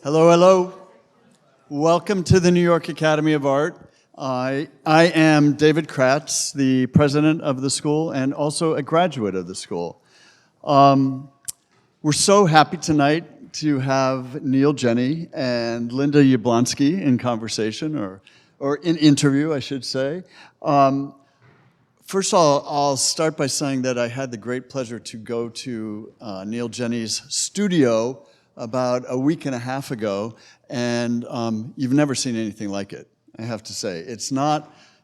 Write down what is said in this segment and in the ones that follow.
Hello, hello. Welcome to the New York Academy of Art. I am David Kratz, the president of the school and also a graduate of the school. We're so happy tonight to have Neil, Jenney, and Linda Yablonsky in conversation, or in interview, I should say. First of all, I'll start by saying that I had the great pleasure to go to Neil Jenney's studio about a week and a half ago, and you've never seen anything like it, I have to say. It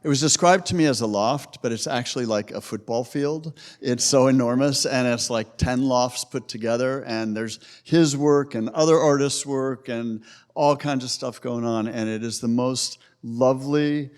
was described to me as a loft, but it's actually like a football field. It's so enormous, and it's like 10 lofts put together, and there's his work and other artists' work and all kinds of stuff going on, and it is the most lovely,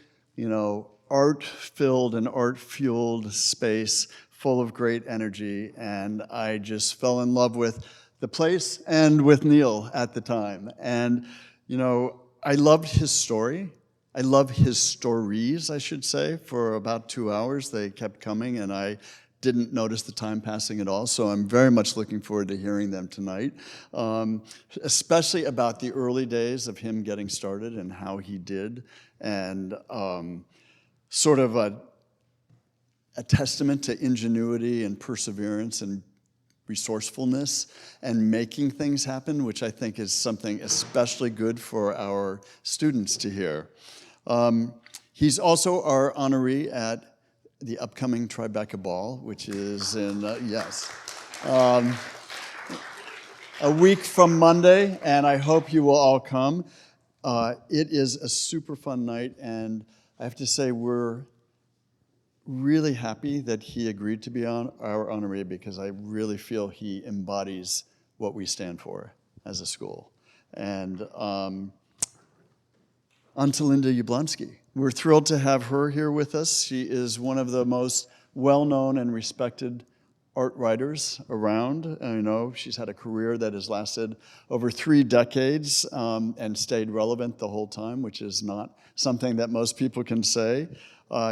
art-filled and art-fueled space full of great energy, and I just fell in love with the place and with Neil at the time. And, I loved his story. I love his stories, I should say. For about 2 hours, they kept coming, and I didn't notice the time passing at all, so I'm very much looking forward to hearing them tonight, especially about the early days of him getting started and how he did, and sort of a testament to ingenuity and perseverance and resourcefulness and making things happen, which I think is something especially good for our students to hear. He's also our honoree at the upcoming Tribeca Ball, which is in, a week from Monday, and I hope you will all come. It is a super fun night, and I have to say we're really happy that he agreed to be on our honoree, because I really feel he embodies what we stand for as a school. And on to Linda Yablonsky. We're thrilled to have her here with us. She is one of the most well-known and respected art writers around. She's had a career that has lasted over 3 decades and stayed relevant the whole time, which is not something that most people can say.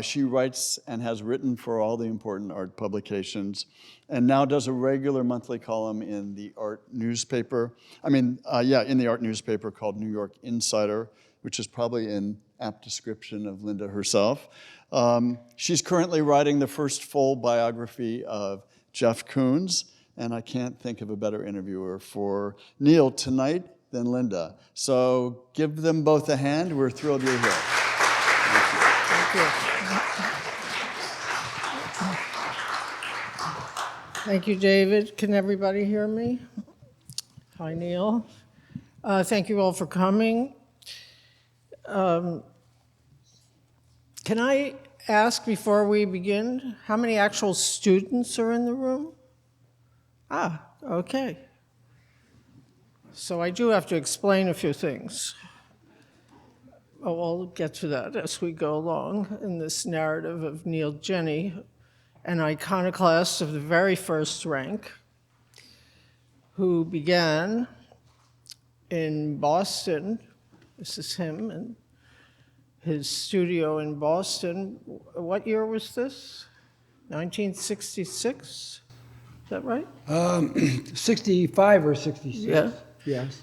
She writes and has written for all the important art publications, and now does a regular monthly column in the art newspaper. In the art newspaper called New York Insider, which is probably an apt description of Linda herself. She's currently writing the first full biography of Jeff Koons, and I can't think of a better interviewer for Neil tonight than Linda. So give them both a hand. We're thrilled you're here. Thank you. Thank you, David. Can everybody hear me? Hi, Neil. Thank you all for coming. Can I ask before we begin, how many actual students are in the room? Okay. So I do have to explain a few things. I'll get to that as we go along in this narrative of Neil Jenney, an iconoclast of the very first rank, who began in Boston. This is him and his studio in Boston. What year was this? 1966? Is that right? 65 or 66. Yeah. Yes.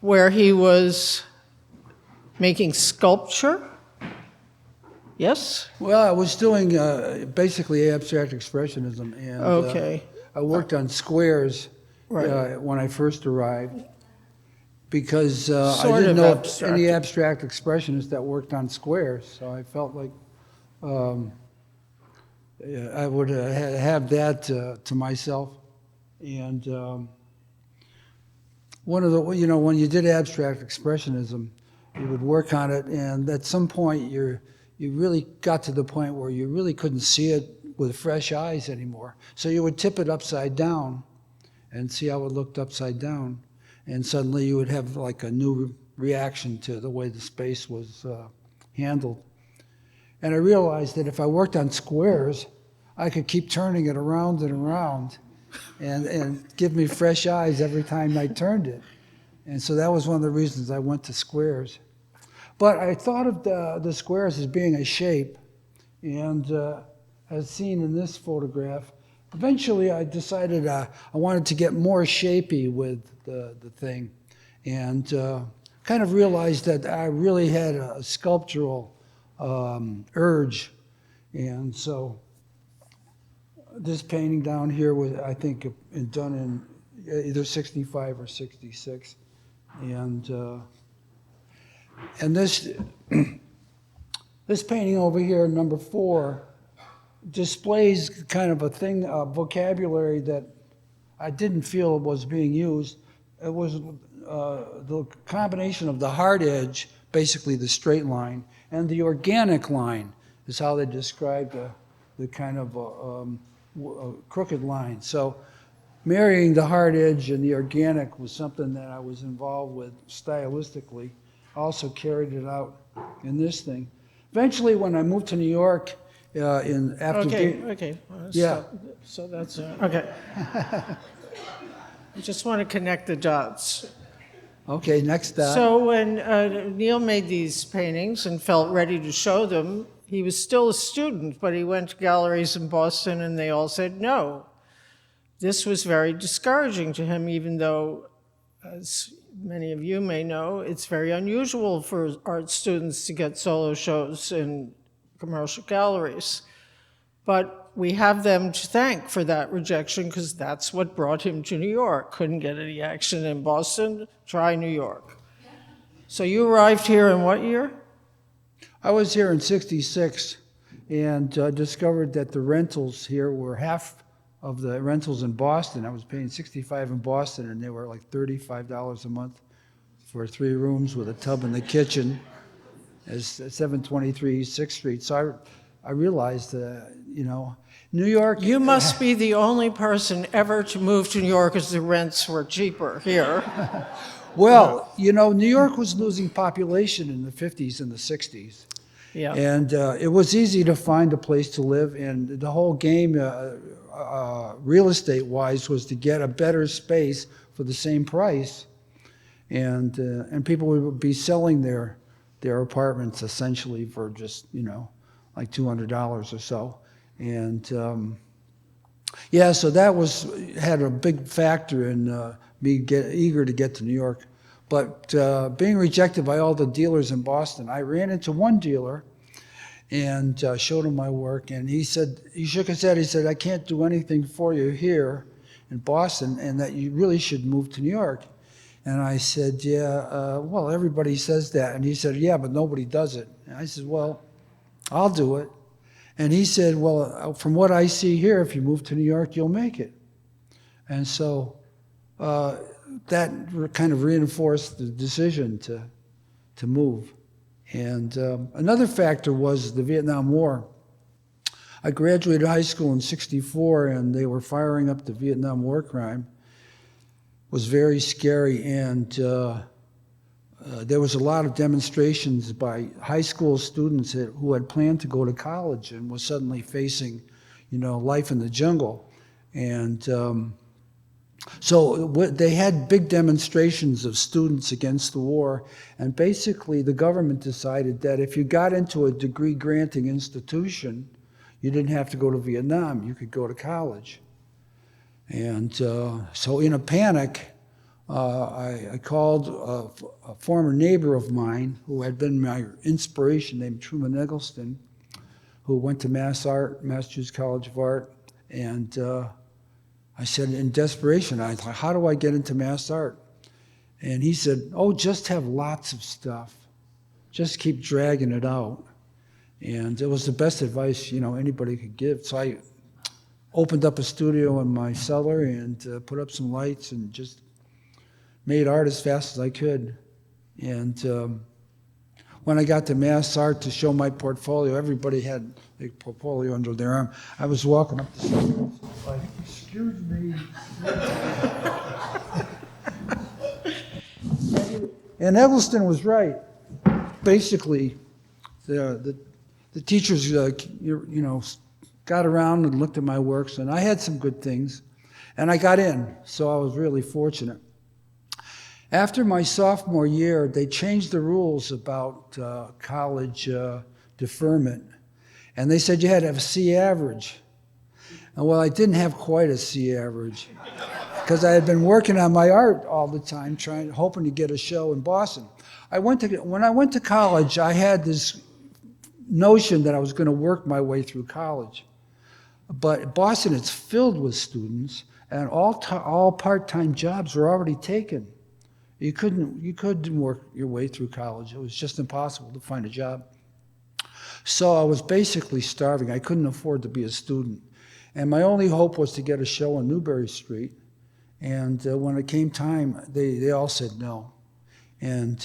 Where he was making sculpture? Yes? Well, I was doing basically abstract expressionism, and Okay. I worked on squares Right. when I first arrived, because I Sort didn't of know abstract. any abstract expressionists that worked on squares, so I felt like I would have that to myself. And one of the, when you did abstract expressionism, you would work on it, and at some point you really got to the point where you really couldn't see it with fresh eyes anymore. So you would tip it upside down and see how it looked upside down, and suddenly you would have like a new reaction to the way the space was handled. And I realized that if I worked on squares, I could keep turning it around and around and give me fresh eyes every time I turned it. And so that was one of the reasons I went to squares. But I thought of the squares as being a shape, and as seen in this photograph, eventually I decided I wanted to get more shapy with the thing. and kind of realized that I really had a sculptural urge. And so this painting down here was, I think, done in either 65 or 66. And this, this painting over here, number 4, displays kind of a vocabulary that I didn't feel was being used. It was the combination of the hard edge, basically the straight line, and the organic line is how they described the kind of crooked line. So marrying the hard edge and the organic was something that I was involved with stylistically. I also carried it out in this thing. Eventually, when I moved to New York, Okay. Yeah. Stop. So that's okay. I just want to connect the dots. Okay, next step. So when Neil made these paintings and felt ready to show them, he was still a student, but he went to galleries in Boston and they all said no. This was very discouraging to him, even though, as many of you may know, it's very unusual for art students to get solo shows in commercial galleries. But we have them to thank for that rejection because that's what brought him to New York. Couldn't get any action in Boston, try New York. So you arrived here in what year? I was here in '66 and discovered that the rentals here were half of the rentals in Boston. I was paying $65 in Boston, and they were like $35 a month for 3 rooms with a tub in the kitchen. As 723 6th Street. So I realized, New York. You must be the only person ever to move to New York as the rents were cheaper here. Well, New York was losing population in the 50s and the 60s. Yeah. And it was easy to find a place to live. And the whole game, real estate-wise, was to get a better space for the same price. And people would be selling their apartments essentially for just, like $200 or so. And so that had a big factor in me eager to get to New York. But being rejected by all the dealers in Boston, I ran into one dealer and showed him my work. And he shook his head, he said, I can't do anything for you here in Boston, and that you really should move to New York. And I said, well, everybody says that. And he said, yeah, but nobody does it. And I said, well, I'll do it. And he said, well, from what I see here, if you move to New York, you'll make it. And so that kind of reinforced the decision to move. And another factor was the Vietnam War. I graduated high school in '64, and they were firing up the Vietnam War crime. Was very scary, and there was a lot of demonstrations by high school students who had planned to go to college and was suddenly facing, life in the jungle. And so they had big demonstrations of students against the war, and basically the government decided that if you got into a degree-granting institution, you didn't have to go to Vietnam, you could go to college. And so in a panic, I called a former neighbor of mine who had been my inspiration, named Truman Eggleston, who went to Massachusetts College of Art. And I said, in desperation, I thought, how do I get into Mass Art? And he said, just have lots of stuff. Just keep dragging it out. And it was the best advice, anybody could give. So I opened up a studio in my cellar and put up some lights and just made art as fast as I could. And when I got to Mass Art to show my portfolio, everybody had a portfolio under their arm. I was walking up the stairs like, excuse me. And Eggleston was right. Basically, the teachers, got around and looked at my works, and I had some good things, and I got in, so I was really fortunate. After my sophomore year, they changed the rules about college deferment, and they said you had to have a C average. And well, I didn't have quite a C average. because I had been working on my art all the time, hoping to get a show in Boston. When I went to college, I had this notion that I was going to work my way through college. But Boston, it's filled with students, and all part-time jobs were already taken. You couldn't work your way through college. It was just impossible to find a job. So I was basically starving. I couldn't afford to be a student. And my only hope was to get a show on Newbury Street. And when it came time, they all said no. And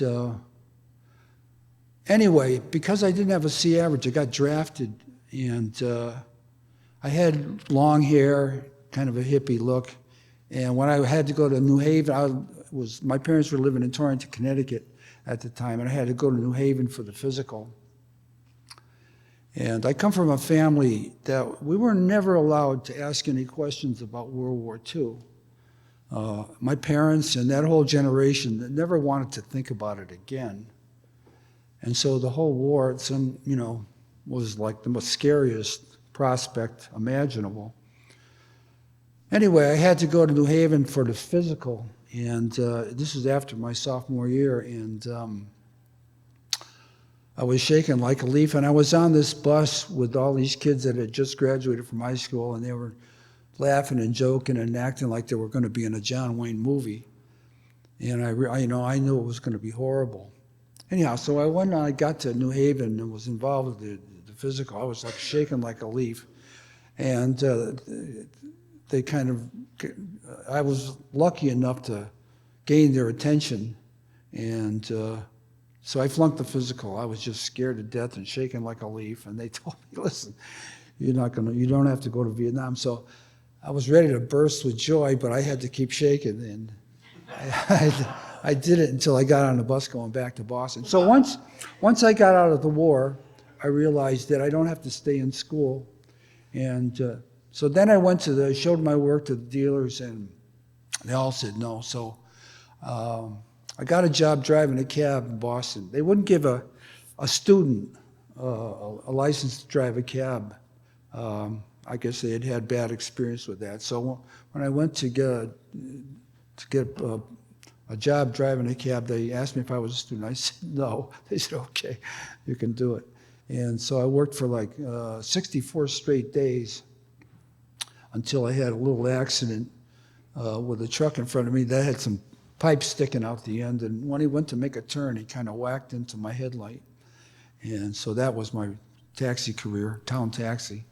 anyway, because I didn't have a C average, I got drafted. And I had long hair, kind of a hippie look. And when I had to go to New Haven, my parents were living in Torrington, Connecticut at the time, and I had to go to New Haven for the physical. And I come from a family that we were never allowed to ask any questions about World War II. My parents and that whole generation never wanted to think about it again. And so the whole war, was like the most scariest prospect imaginable. Anyway, I had to go to New Haven for the physical, and this was after my sophomore year, and I was shaking like a leaf, and I was on this bus with all these kids that had just graduated from high school, and they were laughing and joking and acting like they were going to be in a John Wayne movie. And I knew it was going to be horrible. Anyhow, so I got to New Haven and was involved with the physical. I was like shaking like a leaf. And I was lucky enough to gain their attention. And so I flunked the physical. I was just scared to death and shaking like a leaf. And they told me, listen, you don't have to go to Vietnam. So I was ready to burst with joy, but I had to keep shaking. And I did it until I got on the bus going back to Boston. So once I got out of the war, I realized that I don't have to stay in school. And so then I showed my work to the dealers, and they all said no. So I got a job driving a cab in Boston. They wouldn't give a student a license to drive a cab. I guess they had bad experience with that. So when I went to get a job driving a cab, they asked me if I was a student. I said no. They said, okay, you can do it. And so I worked for like 64 straight days until I had a little accident with a truck in front of me that had some pipes sticking out the end. And when he went to make a turn, he kind of whacked into my headlight. And so that was my taxi career, town taxi.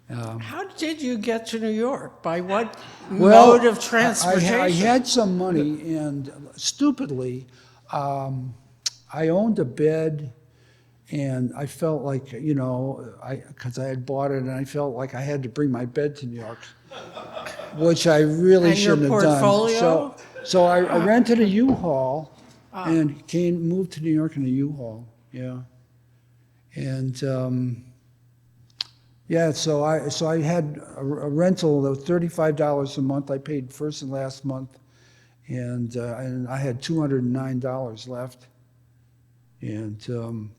How did you get to New York? By what mode of transportation? I had some money, and stupidly, I owned a bed, and I felt like, because I had bought it, and I felt like I had to bring my bed to New York, which I really shouldn't have done. So I rented a U-Haul and moved to New York in a U-Haul, yeah. And so I had a rental of $35 a month. I paid first and last month, and I had $209 left. And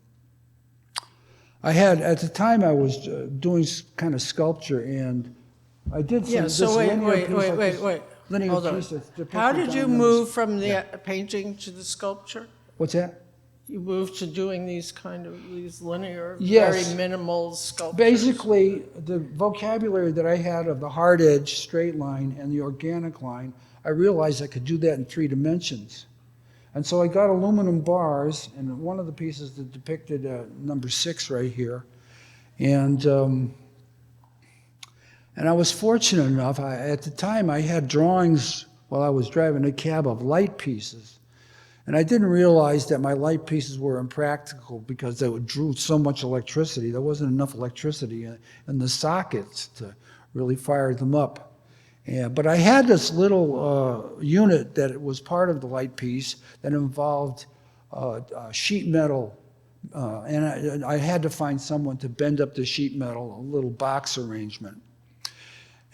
I had, at the time, I was doing kind of sculpture, and I did some. Yeah. So wait. Linear Hold on. piece that's depicted How did you on move from the painting to the sculpture? What's that? You moved to doing these linear, Yes. very minimal sculptures. Basically, the vocabulary that I had of the hard edge, straight line, and the organic line, I realized I could do that in 3 dimensions. And so I got aluminum bars, and one of the pieces that depicted number 6 right here. And I was fortunate enough, at the time I had drawings while I was driving a cab of light pieces. And I didn't realize that my light pieces were impractical because they drew so much electricity. There wasn't enough electricity in the sockets to really fire them up. But I had this little unit that was part of the light piece that involved sheet metal. And I had to find someone to bend up the sheet metal, a little box arrangement.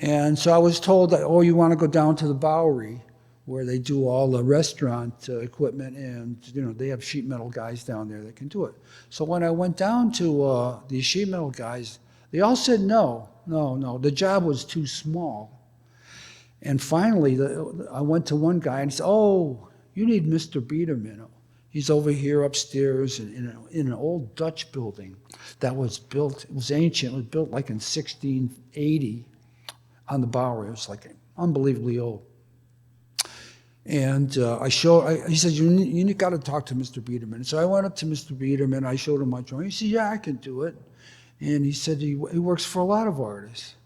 And so I was told that, you want to go down to the Bowery, where they do all the restaurant equipment, and they have sheet metal guys down there that can do it. So when I went down to these sheet metal guys, they all said no, the job was too small. And finally, I went to one guy and he said, "Oh, you need Mr. Biederman. He's over here upstairs in an old Dutch building that was built, it was ancient, it was built like in 1680 on the Bowery. It was like unbelievably old." And he said, you got to talk to Mr. Biederman. So I went up to Mr. Biederman, I showed him my drawing. He said, "Yeah, I can do it." And he said he works for a lot of artists.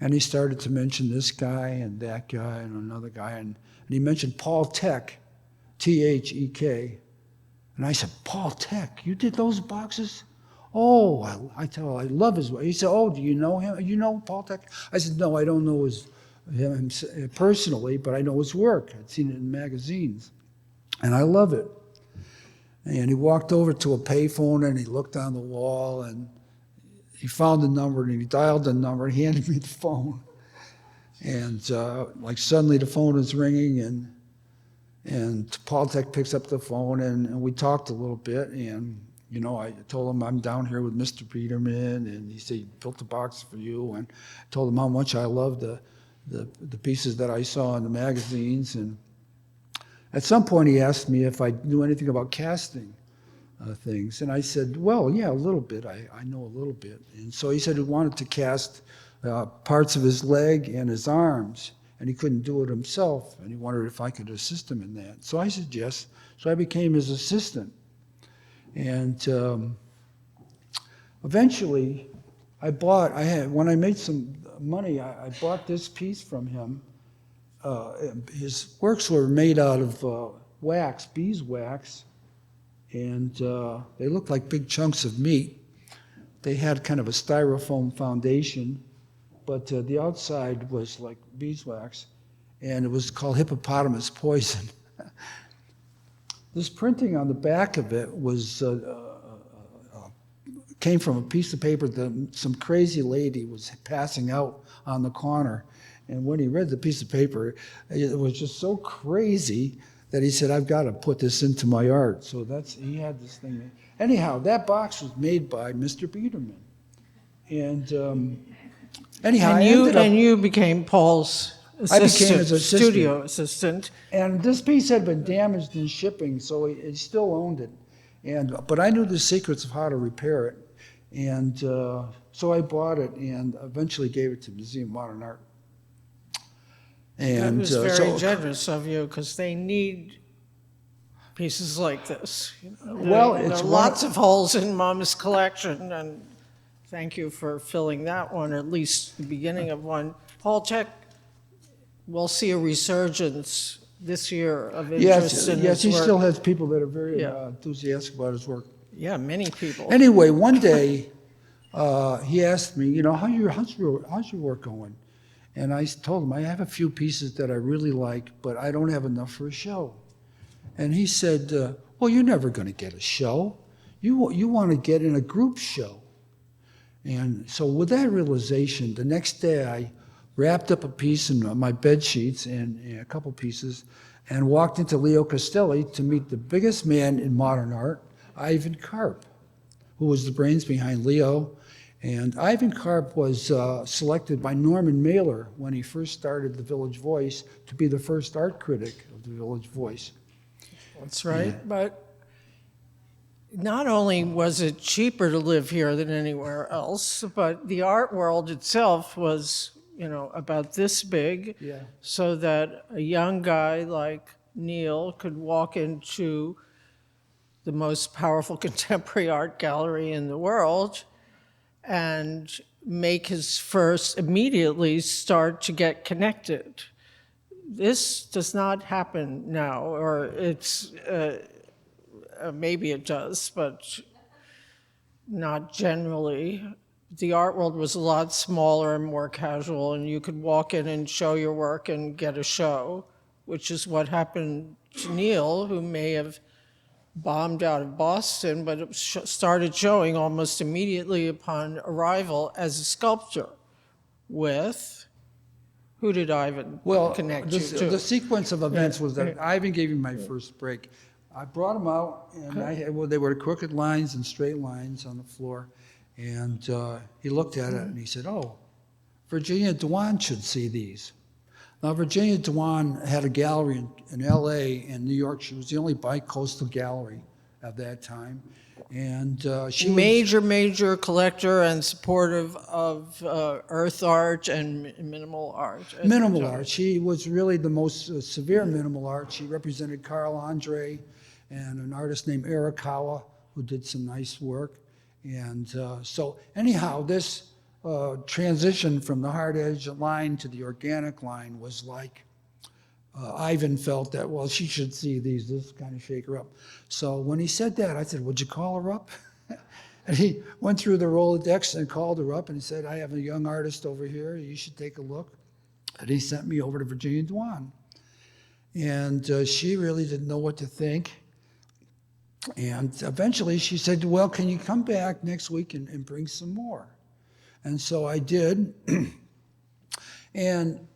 And he started to mention this guy and that guy and another guy. And he mentioned Paul Thek, T-H-E-K. And I said, "Paul Thek, you did those boxes?" "Oh," I love his work. He said, "Oh, do you know him? You know Paul Thek?" I said, "No, I don't know him personally, but I know his work. I'd seen it in magazines. And I love it." And he walked over to a payphone and he looked on the wall and he found the number and he dialed the number and he handed me the phone. And like suddenly the phone is ringing and Paul Thek picks up the phone and we talked a little bit. And, you know, I told him I'm down here with Mr. Biederman, and he said he built the box for you. And I told him how much I loved the pieces that I saw in the magazines. And at some point he asked me if I knew anything about casting things. And I said, "Well, yeah, a little bit. I know a little bit." And so he said he wanted to cast parts of his leg and his arms, and he couldn't do it himself, and he wondered if I could assist him in that. So I said yes. So I became his assistant. And eventually when I made some money, I bought this piece from him. His works were made out of wax, beeswax, and they looked like big chunks of meat. They had kind of a styrofoam foundation, but the outside was like beeswax, and it was called hippopotamus poison. This printing on the back of it was came from a piece of paper that some crazy lady was passing out on the corner. And when he read the piece of paper, it was just so crazy that he said, "I've got to put this into my art." So he had this thing. Anyhow, that box was made by Mr. Biederman. And anyhow, And you became Paul's assistant, I became his assistant. studio assistant. And this piece had been damaged in shipping, so he still owned it. But I knew the secrets of how to repair it. And so I bought it and eventually gave it to Museum of Modern Art. That was very generous of you, because they need pieces like this. Well, there are lots of holes in Mom's collection, and thank you for filling that one, at least the beginning of one. Paul Thek, we'll see a resurgence this year of interest in his work. Yes, he still has people that are very enthusiastic about his work. Yeah, many people. Anyway, one day he asked me, you know, how's your work going? And I told him, I have a few pieces that I really like, but I don't have enough for a show. And he said, "Well, you're never going to get a show. You want to get in a group show." And so with that realization, the next day I wrapped up a piece in my bed sheets and a couple pieces and walked into Leo Castelli to meet the biggest man in modern art, Ivan Karp, who was the brains behind Leo. And Ivan Karp was selected by Norman Mailer when he first started the Village Voice to be the first art critic of the Village Voice. That's right. Yeah. But not only was it cheaper to live here than anywhere else, but the art world itself was, you know, about this big, so that a young guy like Neil could walk into the most powerful contemporary art gallery in the world and make his first, immediately start to get connected. This does not happen now, or it's, maybe it does, but not generally. The art world was a lot smaller and more casual, and you could walk in and show your work and get a show, which is what happened to Neil, who may have bombed out of Boston, but it started showing almost immediately upon arrival as a sculptor with, who did Ivan connect you to? The sequence of events was that Ivan gave me my first break. I brought him out, and they were crooked lines and straight lines on the floor, and he looked at it and he said, "Oh, Virginia Dewan should see these." Now, Virginia Dewan had a gallery in L.A. and New York. She was the only bi-coastal gallery at that time. And she was Major collector and supportive of earth art and minimal art. minimal art. She was really the most severe minimal art. She represented Carl Andre and an artist named Arakawa, who did some nice work. And so anyhow, this transition from the hard edge line to the organic line was like, Ivan felt that, well, she should see these. This kind of shake her up. So when he said that, I said, would you call her up? And he went through the Rolodex and called her up and he said, I have a young artist over here. You should take a look. And he sent me over to Virginia Dewan. And she really didn't know what to think. And eventually she said, well, can you come back next week and bring some more? And so I did. And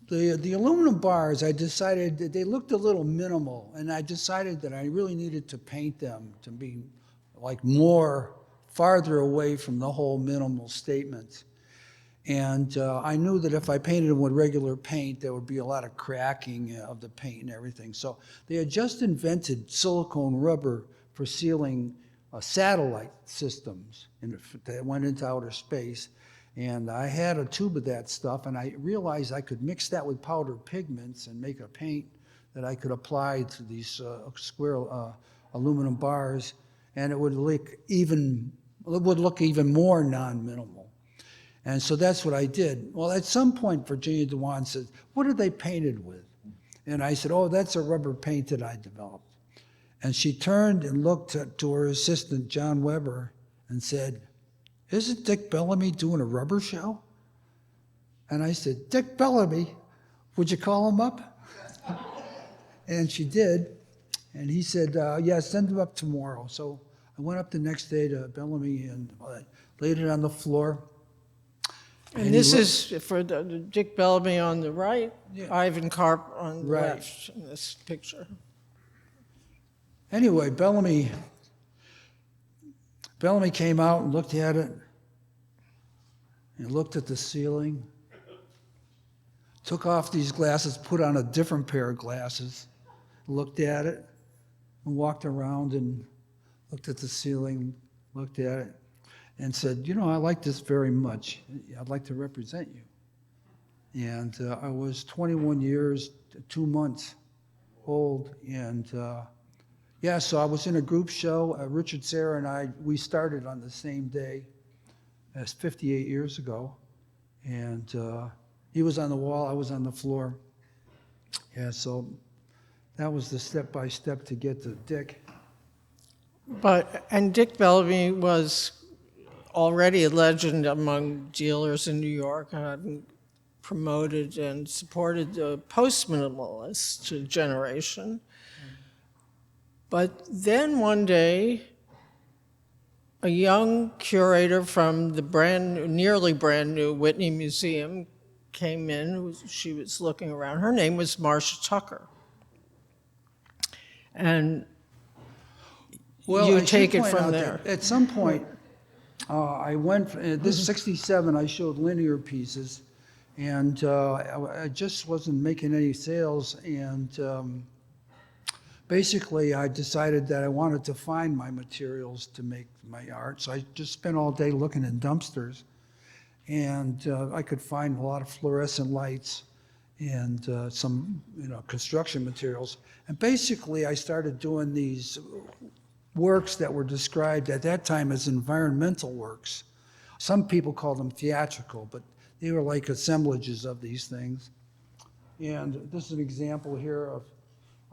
the aluminum bars, I decided that they looked a little minimal, and I decided that I really needed to paint them to be like more farther away from the whole minimal statement. And I knew that if I painted them with regular paint, there would be a lot of cracking of the paint and everything. So they had just invented silicone rubber for sealing satellite systems that went into outer space. And I had a tube of that stuff, and I realized I could mix that with powdered pigments and make a paint that I could apply to these square aluminum bars, and it would look even more non-minimal. And so that's what I did. Well, at some point, Virginia Dewan said, what are they painted with? And I said, oh, that's a rubber paint that I developed. And she turned and looked to her assistant, John Weber, and said, isn't Dick Bellamy doing a rubber show? And I said, Dick Bellamy, would you call him up? And she did. And he said, yeah, send him up tomorrow. So I went up the next day to Bellamy and laid it on the floor. And this is for the Dick Bellamy on the right, yeah. Ivan Karp on the left in this picture. Anyway, Bellamy came out and looked at it, and looked at the ceiling, took off these glasses, put on a different pair of glasses, looked at it, and walked around and looked at the ceiling, looked at it, and said, you know, I like this very much. I'd like to represent you. And I was 21 years, 2 months old, and yeah, so I was in a group show. Richard Serra and I, we started on the same day as 58 years ago. And he was on the wall, I was on the floor. Yeah, so that was the step-by-step to get to Dick. And Dick Bellamy was already a legend among dealers in New York, and promoted and supported the post-minimalist generation. But then one day, a young curator from the nearly brand new Whitney Museum came in. She was looking around. Her name was Marcia Tucker. And you take it from there. At some point, I went, this 67, I showed linear pieces, and I just wasn't making any sales, and basically, I decided that I wanted to find my materials to make my art, so I just spent all day looking in dumpsters, and I could find a lot of fluorescent lights and some, construction materials. And basically, I started doing these works that were described at that time as environmental works. Some people called them theatrical, but they were like assemblages of these things. And this is an example here of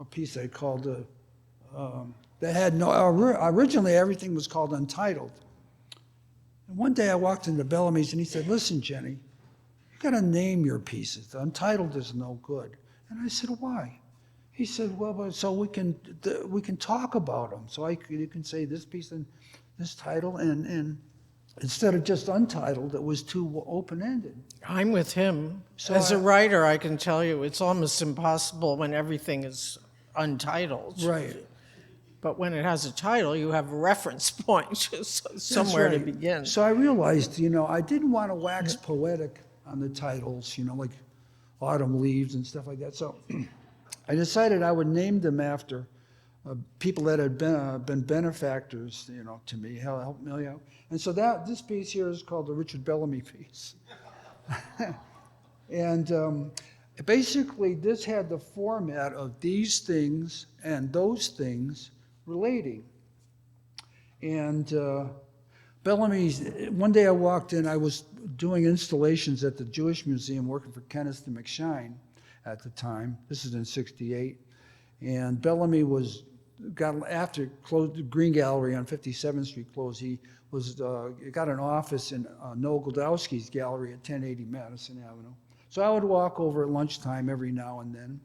a piece I called, that had originally everything was called Untitled. And one day I walked into Bellamy's and he said, listen, Jenney, you gotta name your pieces. The Untitled is no good. And I said, why? He said, well, so we can talk about them. So you can say this piece and this title, and instead of just Untitled, it was too open-ended. I'm with him. So as a writer, I can tell you it's almost impossible when everything is untitled. Right. But when it has a title, you have a reference point, somewhere to begin. So I realized, I didn't want to wax poetic on the titles, like autumn leaves and stuff like that. So I decided I would name them after people that had been benefactors, to me, helped me out. And so this piece here is called the Richard Bellamy piece. And basically, this had the format of these things and those things relating. And Bellamy's, one day I walked in, I was doing installations at the Jewish Museum working for Kenneth and McShine at the time. This is in '68. And Bellamy after closed the Green Gallery on 57th Street closed, he got an office in Noah Goldowski's gallery at 1080 Madison Avenue. So I would walk over at lunchtime every now and then.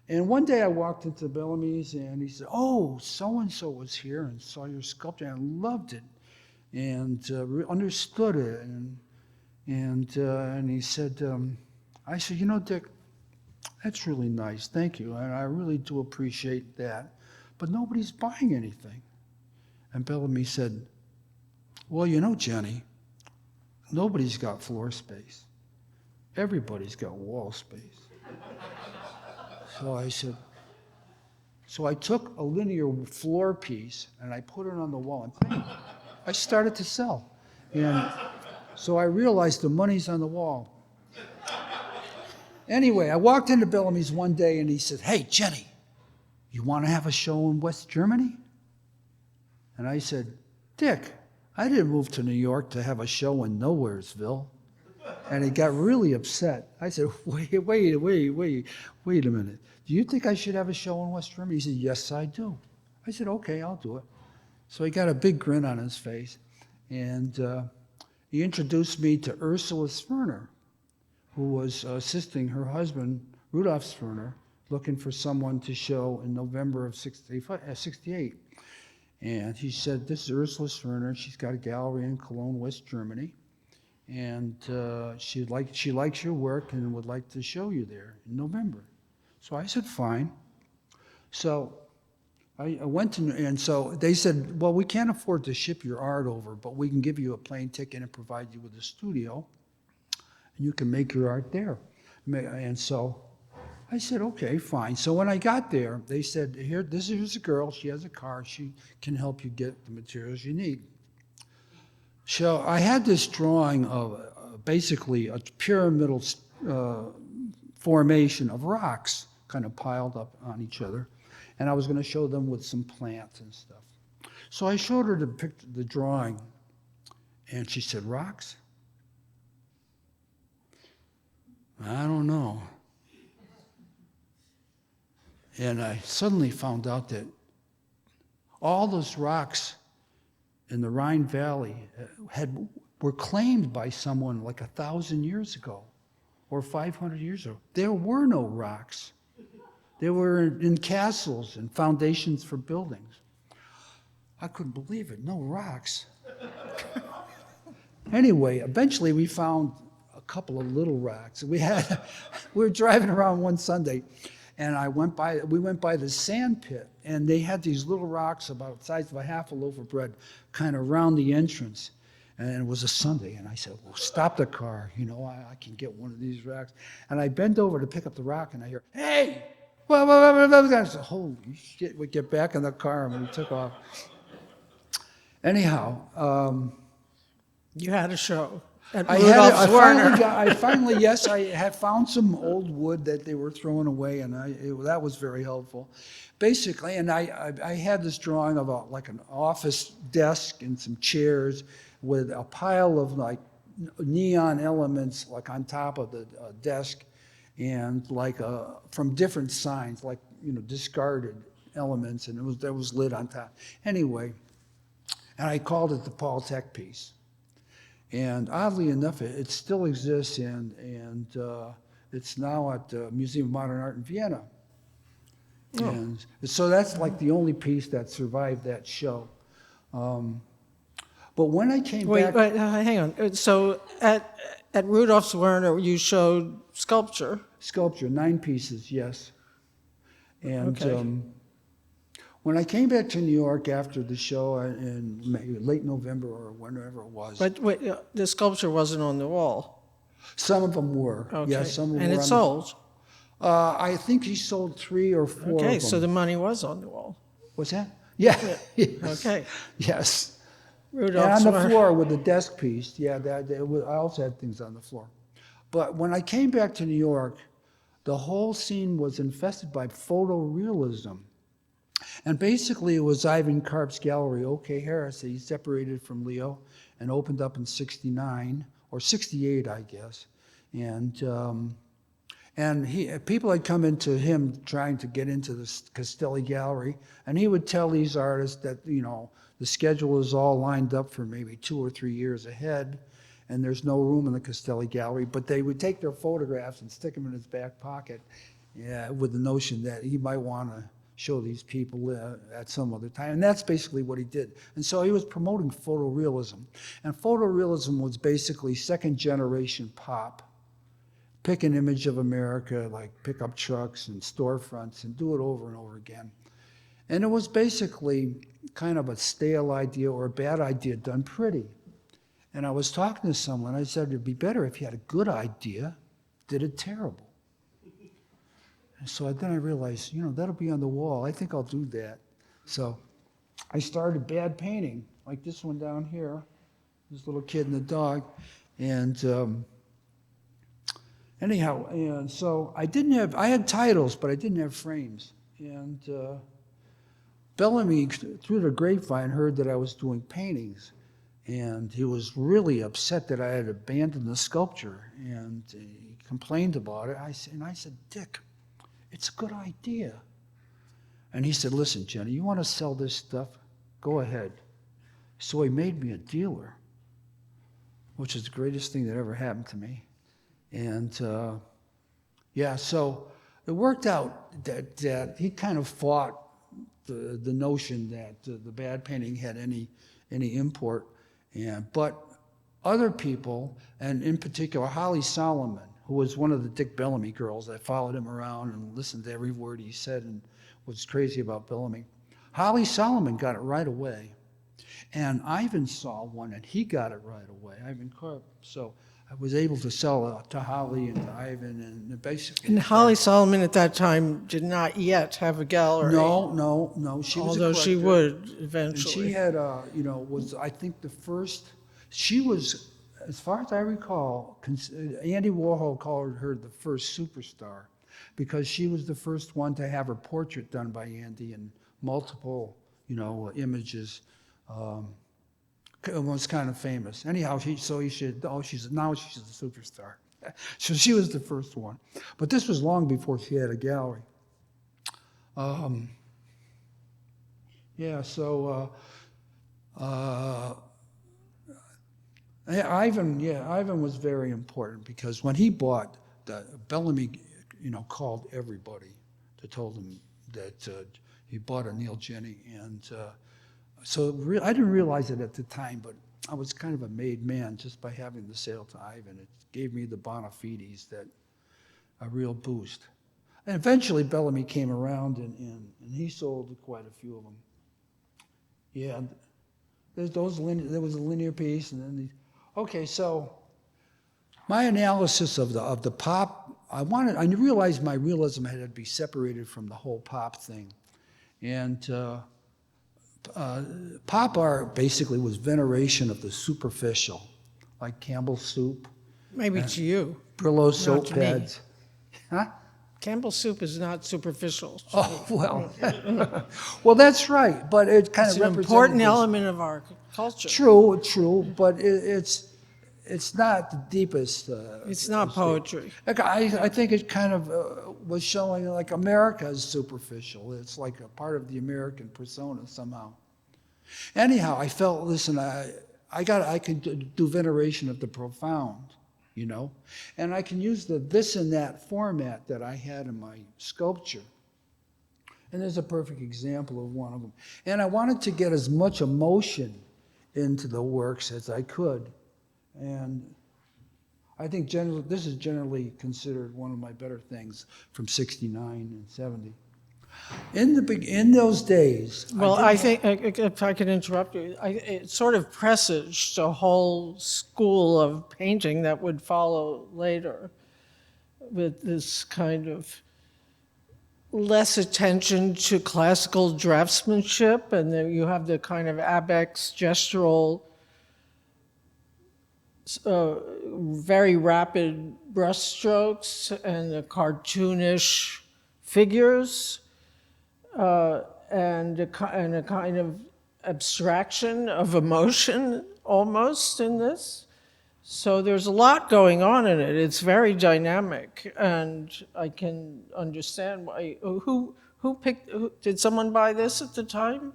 And one day I walked into Bellamy's and he said, "Oh, so-and-so was here and saw your sculpture and loved it and understood it." And he said, I said, "Dick, that's really nice, thank you, and I really do appreciate that, but nobody's buying anything." And Bellamy said, "Well, Jenney, nobody's got floor space. Everybody's got wall space." So I said, so I took a linear floor piece and I put it on the wall and bam, I started to sell. And so I realized the money's on the wall. Anyway, I walked into Bellamy's one day and he said, "Hey, Jenney, you want to have a show in West Germany?" And I said, "Dick, I didn't move to New York to have a show in Nowheresville." And he got really upset. I said, wait a minute. Do you think I should have a show in West Germany? He said, "Yes, I do." I said, "Okay, I'll do it." So he got a big grin on his face. And he introduced me to Ursula Sverner, who was assisting her husband, Rudolf Sverner, looking for someone to show in November of '68. And he said, "This is Ursula Sverner. She's got a gallery in Cologne, West Germany. And she likes your work and would like to show you there in November." So I said, "Fine." So I went to, and so they said, "Well, we can't afford to ship your art over, but we can give you a plane ticket and provide you with a studio, and you can make your art there." And so I said, "Okay, fine." So when I got there, they said, here's a girl. She has a car. She can help you get the materials you need. So I had this drawing of basically a pyramidal formation of rocks kind of piled up on each other. And I was going to show them with some plants and stuff. So I showed her the drawing, and she said, "Rocks? I don't know." And I suddenly found out that all those rocks in the Rhine Valley were claimed by someone like 1,000 years ago or 500 years ago. There were no rocks. They were in castles and foundations for buildings. I couldn't believe it. No rocks. Anyway, eventually we found a couple of little rocks. We were driving around one Sunday, and we went by the sand pit, and they had these little rocks about the size of a half a loaf of bread kind of around the entrance. And it was a Sunday, and I said, "Well, stop the car. I can get one of these rocks." And I bend over to pick up the rock, and I hear, "Hey!" I said, "Holy shit." We get back in the car, and we took off. Anyhow, You had a show at I had found some old wood that they were throwing away, and that was very helpful. Basically, and I had this drawing of like an office desk and some chairs with a pile of like neon elements like on top of the desk, and like from different signs, like discarded elements, and there was lit on top. Anyway, and I called it the Paul Tech piece. And oddly enough, it still exists, and it's now at the Museum of Modern Art in Vienna. Oh. And so that's like the only piece that survived that show. But when I came back... Wait, hang on. So at Rudolf Sverner, you showed sculpture? Sculpture, 9 pieces, yes. And okay. When I came back to New York after the show in late November or whenever it was... But wait, the sculpture wasn't on the wall? Some of them were. Okay. Yeah, some of them and were. it sold. I think he sold 3 or 4 of them. Okay, so the money was on the wall. What's that? Yeah. Yes. Okay. Yes. Rudolph And on the Smart. floor with the desk piece. Yeah, I also had things on the floor. But when I came back to New York, the whole scene was infested by photorealism. And basically, it was Ivan Karp's gallery, OK Harris. He separated from Leo and opened up in '69 or '68, I guess. And people had come into him trying to get into the Castelli gallery, and he would tell these artists that, you know, the schedule is all lined up for maybe 2 or 3 years ahead, and there's no room in the Castelli gallery, but they would take their photographs and stick them in his back pocket, with the notion that he might want to show these people at some other time. And that's basically what he did. And so he was promoting photorealism. And photorealism was basically second generation pop. Pick an image of America, like pickup trucks and storefronts, and do it over and over again. And it was basically kind of a stale idea or a bad idea done pretty. And I was talking to someone, I said, it'd be better if you had a good idea, did it terrible. And so then I realized, you know, that'll be on the wall. I think I'll do that. So I started bad painting, like this one down here, this little kid and the dog. And anyhow, and so I had titles, but I didn't have frames. And Bellamy, through the grapevine, heard that I was doing paintings. And he was really upset that I had abandoned the sculpture. And he complained about it. And I said, Dick, it's a good idea. And he said, listen, Jenney, you want to sell this stuff? Go ahead. So he made me a dealer, which is the greatest thing that ever happened to me. And yeah, so it worked out that he kind of fought the notion that the bad painting had any import. But other people, and in particular Holly Solomon, who was one of the Dick Bellamy girls, I followed him around and listened to every word he said and was crazy about Bellamy. Holly Solomon got it right away. And Ivan saw one and he got it right away, Ivan Karp. So I was able to sell it to Holly and to Ivan, and basically. And Holly Solomon at that time did not yet have a gallery. No. She was although she would eventually. And she had, was I think the first. She was, as far as I recall, Andy Warhol called her the first superstar, because she was the first one to have her portrait done by Andy in multiple, images. It was kind of famous. Anyhow, she's a superstar. So she was the first one. But this was long before she had a gallery. Ivan was very important, because when he bought, Bellamy, called everybody to tell them that he bought a Neil Jenney, and so I didn't realize it at the time, but I was kind of a made man just by having the sale to Ivan. It gave me the bona fides, a real boost. And eventually Bellamy came around, and he sold quite a few of them. Yeah, there was a linear piece, and then okay, so my analysis of the pop, I realized my realism had to be separated from the whole pop thing. And pop art basically was veneration of the superficial, like Campbell's soup. Maybe to you. Brillo soap pads. Huh? Campbell's soup is not superficial. Oh, well. Well, that's right, but it kind of represents an important element of our culture. True, but it's not the deepest. It's not poetry. I think it kind of was showing like America is superficial. It's like a part of the American persona somehow. Anyhow, I felt, listen, I could do veneration of the profound, and I can use the this and that format that I had in my sculpture. And there's a perfect example of one of them. And I wanted to get as much emotion into the works as I could. And I think this is generally considered one of my better things from '69 and '70. In those days, Well, did I think, if I could interrupt you, it sort of presaged a whole school of painting that would follow later with this kind of less attention to classical draftsmanship, and then you have the kind of abex gestural, very rapid brushstrokes and the cartoonish figures. And a kind of abstraction of emotion almost in this. So there's a lot going on in it. It's very dynamic, and I can understand why. Who picked? Did someone buy this at the time?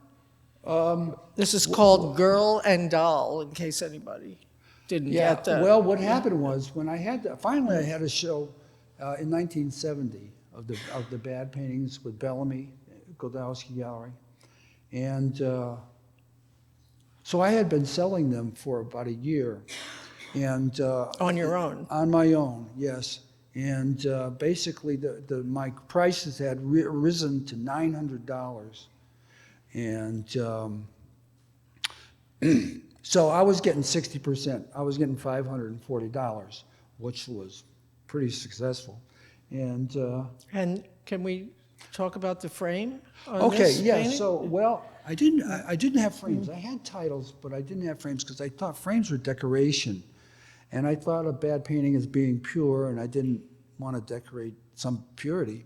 This is called Girl and Doll, in case anybody didn't get that. Well, what happened was when finally I had a show in 1970 of the bad paintings with Bellamy, Godowski Gallery, and so I had been selling them for about a year, and On your own? On my own, yes. And basically, my prices had risen to $900, and so I was getting 60%. I was getting $540, which was pretty successful, and can we talk about the frame on okay, this yeah. painting? So, well, I didn't have frames. I had titles, but I didn't have frames because I thought frames were decoration, and I thought of bad painting as being pure, and I didn't want to decorate some purity.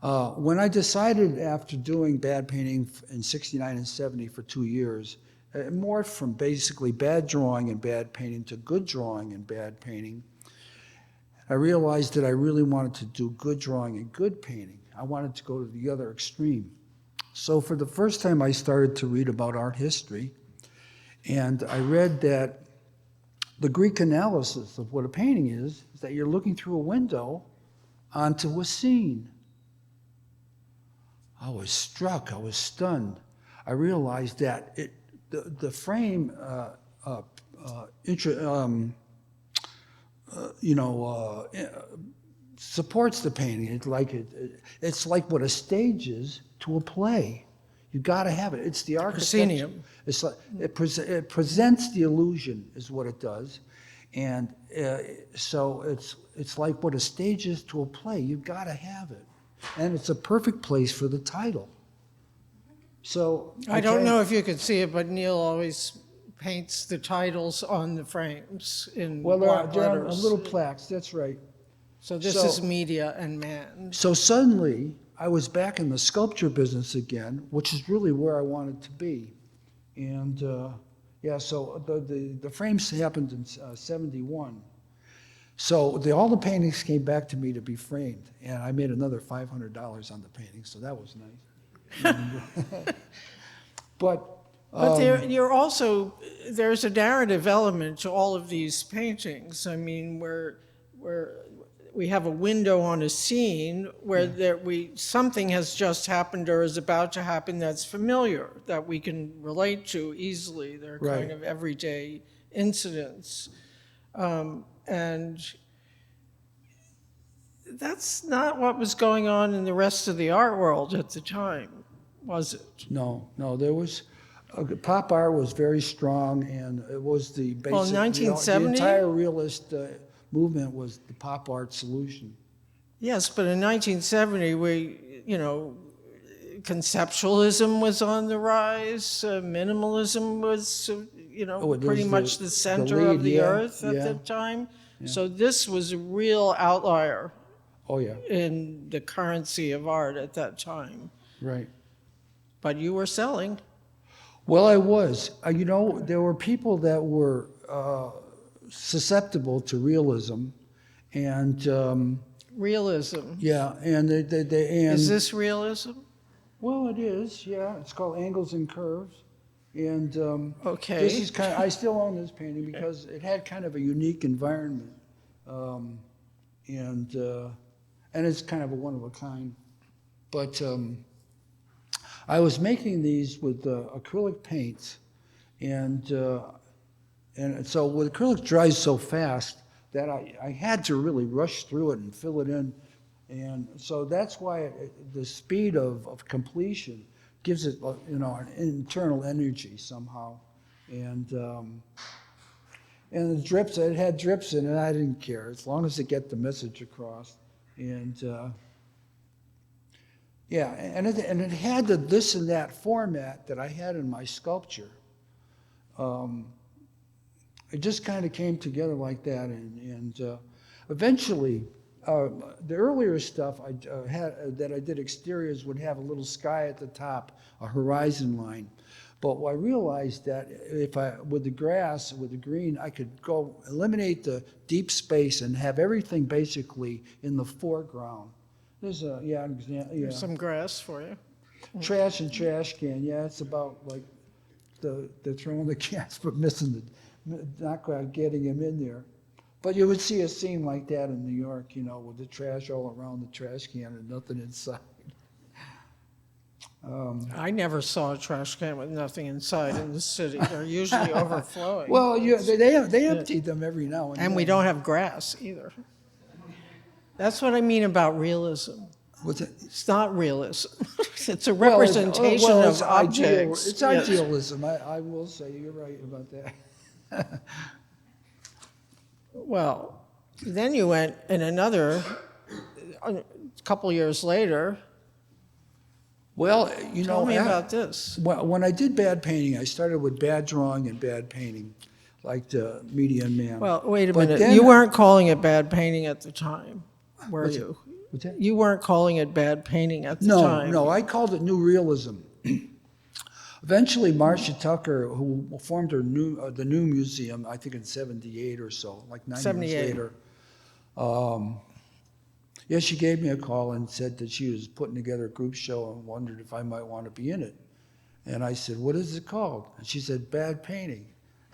When I decided after doing bad painting in '69 and '70 for 2 years, it morphed from basically bad drawing and bad painting to good drawing and bad painting. I realized that I really wanted to do good drawing and good painting. I wanted to go to the other extreme. So for the first time, I started to read about art history, and I read that the Greek analysis of what a painting is that you're looking through a window onto a scene. I was struck, I was stunned. I realized that the frame supports the painting. It's like what a stage is to a play. You got to have it. It's the architecture. Proscenium. It's like it presents the illusion, is what it does, and so it's like what a stage is to a play. You got to have it, and it's a perfect place for the title. So I don't know if you could see it, but Neil always paints the titles on the frames in block there are letters. little plaques. That's right. So this is media and man. So suddenly, I was back in the sculpture business again, which is really where I wanted to be. And so the frames happened in '71. So all the paintings came back to me to be framed, and I made another $500 on the painting, so that was nice. But there's a narrative element to all of these paintings. I mean, where we have a window on a scene where something has just happened or is about to happen that's familiar, that we can relate to easily. They're kind of everyday incidents. And that's not what was going on in the rest of the art world at the time, was it? No, there was... pop art was very strong, and it was the basic... Well, 1970? The entire realist movement was the pop art solution. Yes, but in 1970, conceptualism was on the rise, minimalism was, pretty much the center of the earth at the time. Yeah. So this was a real outlier in the currency of art at that time. Right. But you were selling. Well, I was. There were people that were susceptible to realism, and realism. Yeah, and is this realism? Well, it is. Yeah, it's called Angles and Curves, and okay. This is I still own this painting because it had kind of a unique environment, and it's kind of a one of a kind, but. I was making these with acrylic paints, and so acrylic dries so fast that I had to really rush through it and fill it in And so that's why the speed of completion gives it, an internal energy somehow. And the drips, it had drips in it, I didn't care, as long as it get the message across. And yeah, and it had this and that format that I had in my sculpture. It just kind of came together like that, and eventually, the earlier stuff I had that I did exteriors would have a little sky at the top, a horizon line. But I realized that if with the grass, with the green, I could go eliminate the deep space and have everything basically in the foreground. There's an example. Yeah. There's some grass for you. Trash and trash can. Yeah, it's about like they're throwing the cans but missing not quite getting them in there. But you would see a scene like that in New York, with the trash all around the trash can and nothing inside. I never saw a trash can with nothing inside in the city. They're usually overflowing. Well, they emptied them every now and then. And we don't have grass either. That's what I mean about realism. What's it? It's not realism. It's a representation of objects. It's idealism. I will say you're right about that. Well, then you went in a couple years later. Well, Tell me about this. When I did bad painting, I started with bad drawing and bad painting, like the Median Man. Well, wait a But minute. then- You weren't calling it bad painting at the time, were What's you? What's that? You weren't calling it bad painting at the time. No, I called it New Realism. Eventually, Marcia Tucker, who formed the new museum, I think in '78 or so, like 9 years 78. later. Yeah, she gave me a call and said that she was putting together a group show and wondered if I might want to be in it. And I said, "What is it called?" And she said, "Bad Painting."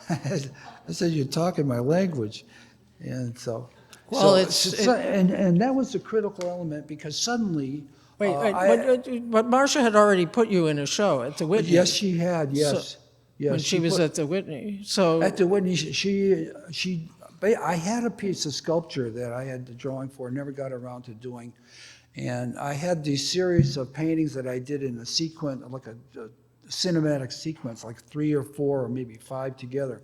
I said, "You're talking my language." And so, Well, and that was the critical element because suddenly. But Marcia had already put you in a show at the Whitney. Yes, she had. Yes, yes. When she was at the Whitney. So At the Whitney, I had a piece of sculpture that I had the drawing for, never got around to doing. And I had these series of paintings that I did in a sequence, like a cinematic sequence, like 3 or 4 or maybe 5 together.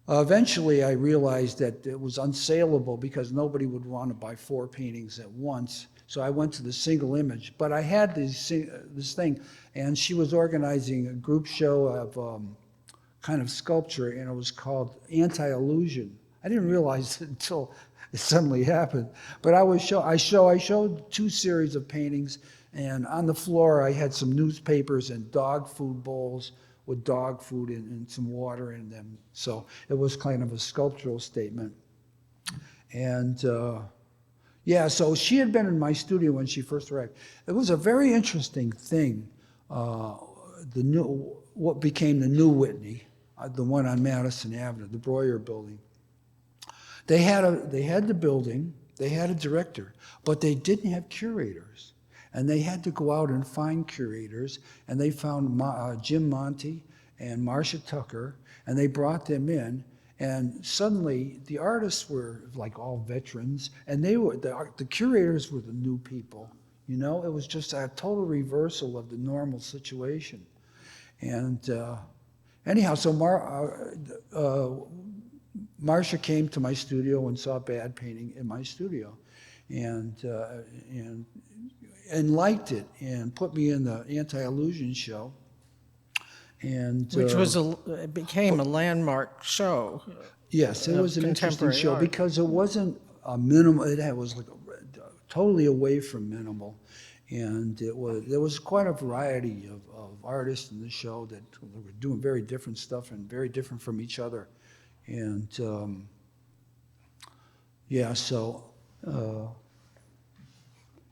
Eventually, I realized that it was unsaleable because nobody would want to buy 4 paintings at once. So I went to the single image. But I had this thing, and she was organizing a group show of kind of sculpture, and it was called Anti-Illusion. I didn't realize it until it suddenly happened. But I showed 2 series of paintings, and on the floor I had some newspapers and dog food bowls with dog food and some water in them. So it was kind of a sculptural statement. And yeah, so she had been in my studio when she first arrived. It was a very interesting thing. What became the new Whitney, the one on Madison Avenue, the Breuer building. They had the building, they had a director, but they didn't have curators. And they had to go out and find curators, and they found Jim Monty and Marcia Tucker, and they brought them in. And suddenly, the artists were like all veterans, and the curators were the new people. It was just a total reversal of the normal situation. And anyhow, so Marcia came to my studio and saw bad painting in my studio, and liked it, and put me in the Anti-Illusion show. And which it became a landmark show. Yes, it was an interesting show art. because it wasn't a minimal. It was like totally away from minimal, and there was quite a variety of artists in the show that were doing very different stuff and very different from each other, and yeah. So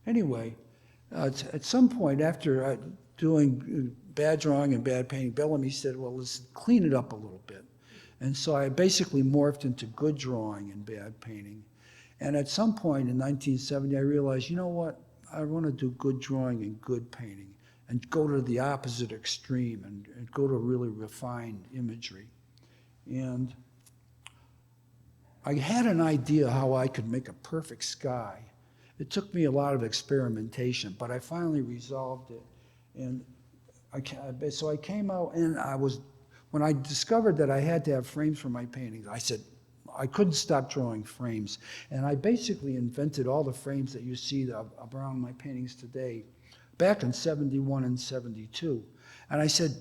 anyway, at some point after doing bad drawing and bad painting, Bellamy said, "Well, let's clean it up a little bit." And so I basically morphed into good drawing and bad painting. And at some point in 1970, I realized, you know what? I want to do good drawing and good painting and go to the opposite extreme and go to really refined imagery. And I had an idea how I could make a perfect sky. it took me a lot of experimentation, but I finally resolved it. And so I came out, and when I discovered that I had to have frames for my paintings, I said, I couldn't stop drawing frames. And I basically invented all the frames that you see around my paintings today back in 71 and 72. And I said,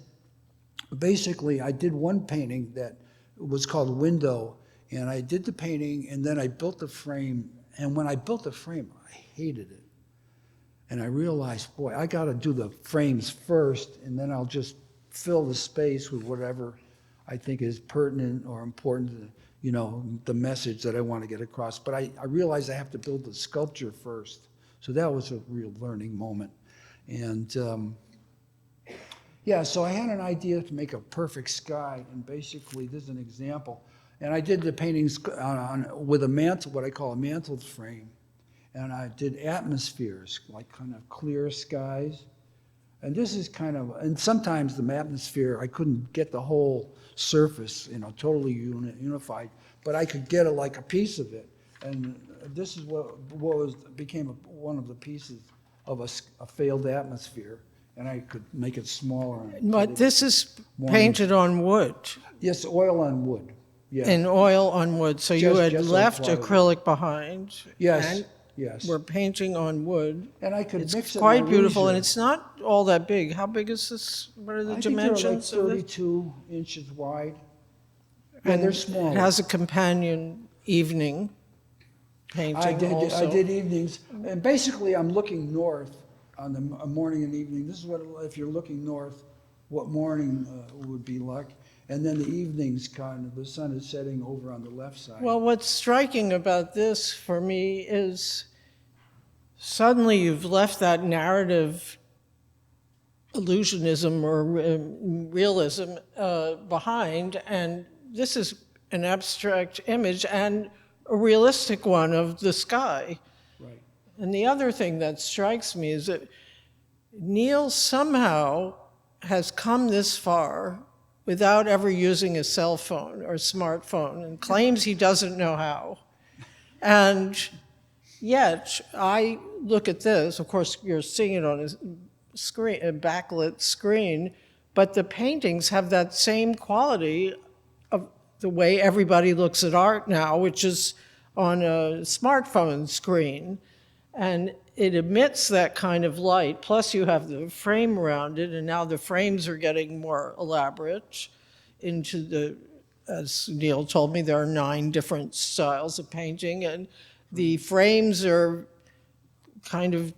basically, I did one painting that was called Window, and I did the painting, and then I built the frame. And when I built the frame, I hated it. And I realized, boy, I got to do the frames first, and then I'll just fill the space with whatever I think is pertinent or important to, the message that I want to get across. But I realized I have to build the sculpture first. So that was a real learning moment. And so I had an idea to make a perfect sky, and basically this is an example. And I did the paintings with a mantle, what I call a mantled frame. And I did atmospheres, like kind of clear skies. And this is and sometimes the atmosphere, I couldn't get the whole surface, totally unified, but I could get like a piece of it. And this is what became one of the pieces of a failed atmosphere. And I could make it smaller. But this is painted on wood. Yes, oil on wood. Yeah. And oil on wood. So you had left acrylic behind. Yes. And yes. we're painting on wood. And I could it's mix it. Quite beautiful, and it's not all that big. How big is this? What are the dimensions? I think they're like 32 inches wide. And they're small. It has a companion evening painting also. I did evenings. And basically, I'm looking north on the morning and evening. This is what, if you're looking north, what morning would be like. And then the evenings, the sun is setting over on the left side. Well, what's striking about this for me is suddenly you've left that narrative illusionism or realism behind, and this is an abstract image and a realistic one of the sky. Right. And the other thing that strikes me is that Neil somehow has come this far without ever using a cell phone or smartphone, and claims he doesn't know how. And yet, I look at this, of course, you're seeing it on a screen, a backlit screen, but the paintings have that same quality of the way everybody looks at art now, which is on a smartphone screen. And it emits that kind of light, plus you have the frame around it, and now the frames are getting more elaborate as Neil told me, there are 9 different styles of painting, and the frames are kind of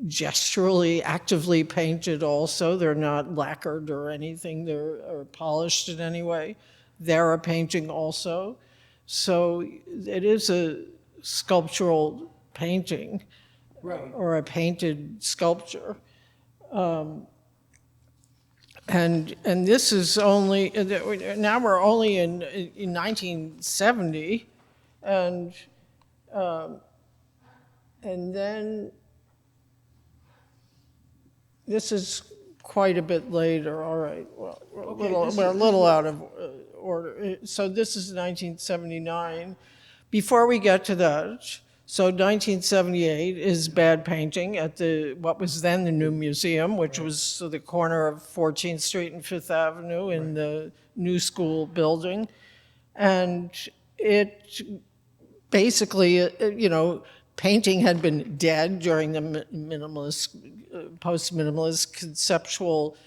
gesturally, actively painted also. They're not lacquered or anything, or polished in any way. They're a painting also. So it is a sculptural painting. Right. Or a painted sculpture. And this is only, now we're only in 1970, and then this is quite a bit later, all right. Well, we're a little out of order. So this is 1979. Before we get to that, so 1978 is Bad Painting at what was then the New Museum, which was the corner of 14th Street and 5th Avenue in the New School building. And it basically, painting had been dead during the post-minimalist conceptual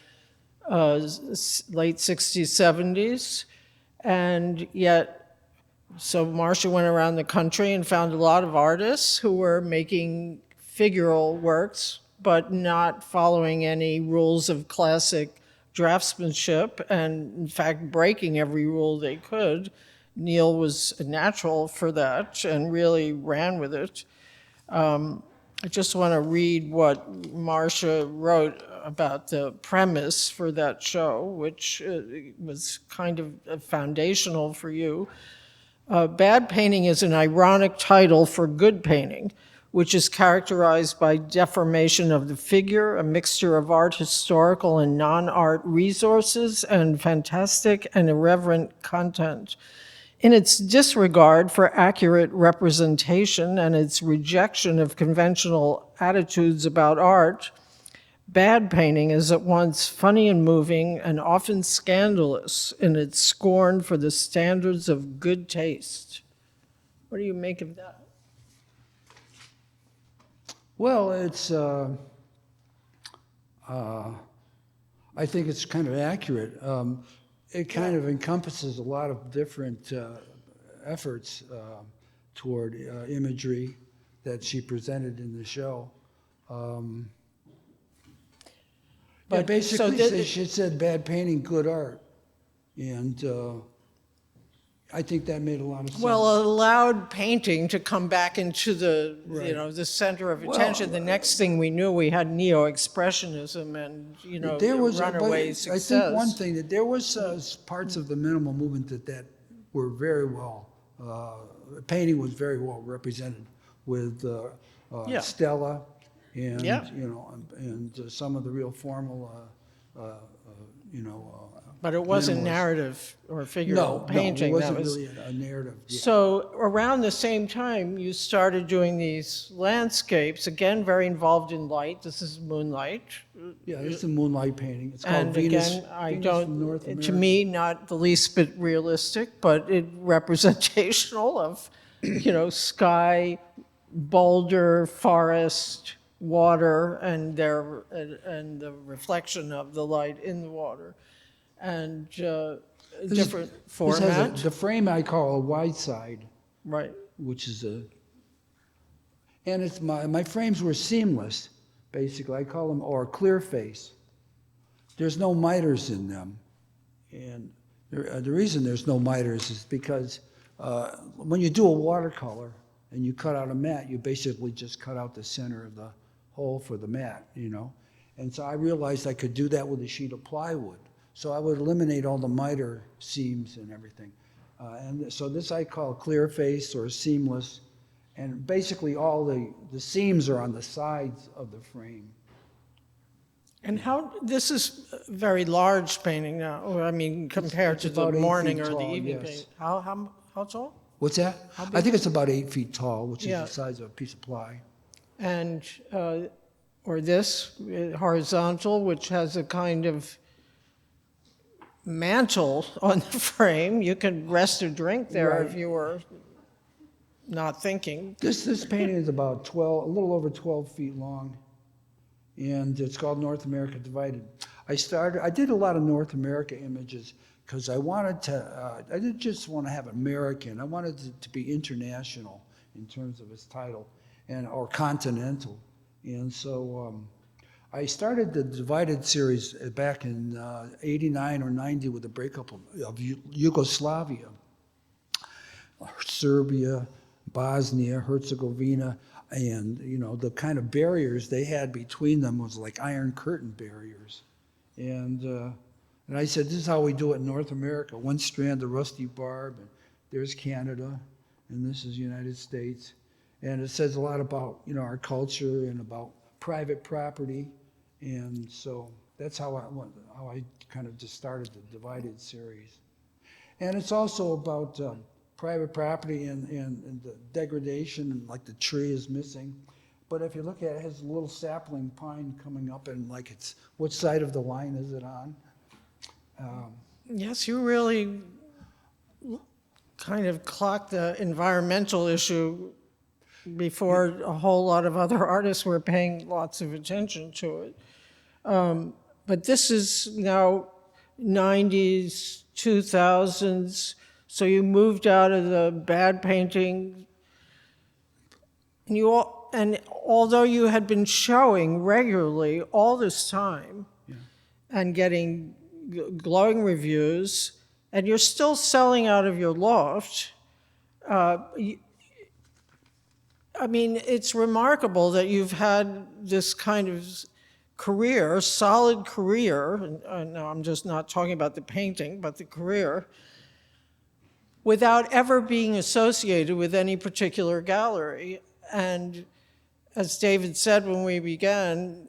late 60s, 70s. And yet, so Marcia went around the country and found a lot of artists who were making figural works, but not following any rules of classic draftsmanship, and in fact, breaking every rule they could. Neil was a natural for that and really ran with it. I just want to read what Marcia wrote about the premise for that show, which was kind of foundational for you. Bad painting is an ironic title for good painting, which is characterized by deformation of the figure, a mixture of art historical and non-art resources, and fantastic and irreverent content. In its disregard for accurate representation and its rejection of conventional attitudes about art, bad painting is at once funny and moving and often scandalous in its scorn for the standards of good taste. What do you make of that? Well, I think it's kind of accurate. It kind of encompasses a lot of different efforts toward imagery that she presented in the show. But basically, she said bad painting, good art. And I think that made a lot of sense. Well, it allowed painting to come back into the, the center of attention. The next thing we knew, we had neo-expressionism and, there was runaway success. I think one thing, that there was parts of the minimal movement that were very well, painting was very well represented with Stella and, and some of the real formal, But it wasn't narrative or figurative painting. No, it wasn't really a narrative. Yeah. So around the same time, you started doing these landscapes, again, very involved in light. This is moonlight. Yeah, it's a moonlight painting. It's called And Venus, again, I Venus don't, from North America. to me, not the least bit realistic, but it representational of, sky, boulder, forest, water, and the reflection of the light in the water. And different format. The frame I call a wide side, right? Which is and it's my frames were seamless, basically. I call them, or clear face. There's no miters in them, and the reason there's no miters is because when you do a watercolor and you cut out a mat, you basically just cut out the center of the hole for the mat, And so I realized I could do that with a sheet of plywood. So I would eliminate all the miter seams and everything. And so this I call clear face or seamless. And basically all the seams are on the sides of the frame. And this is a very large painting now, compared to the morning or the evening painting. How tall? What's that? I think it's about 8 feet tall, which is the size of a piece of ply. And, or this, horizontal, which has a kind of mantle on the frame. You could rest or drink there if you were not thinking. This painting is about a little over 12 feet long, and it's called North America Divided. I did a lot of North America images because I wanted to, I didn't just want to have American, I wanted it to be international in terms of its title, or continental. And so I started the Divided series back in 89 or 90 with the breakup of Yugoslavia, Serbia, Bosnia, Herzegovina, and the kind of barriers they had between them was like Iron Curtain barriers. And I said, this is how we do it in North America. One strand of rusty barb, and there's Canada, and this is United States. And it says a lot about our culture and about private property. And so that's how I kind of just started the Divided series. And it's also about private property and the degradation, and like the tree is missing. But if you look at it, it has a little sapling pine coming up, and which side of the line is it on? Yes, you really kind of clocked the environmental issue before a whole lot of other artists were paying lots of attention to it. But this is now 90s, 2000s, so you moved out of the bad painting, and although you had been showing regularly all this time and getting glowing reviews, and you're still selling out of your loft, it's remarkable that you've had this kind of career, solid career, and now I'm just not talking about the painting, but the career, without ever being associated with any particular gallery. And as David said when we began,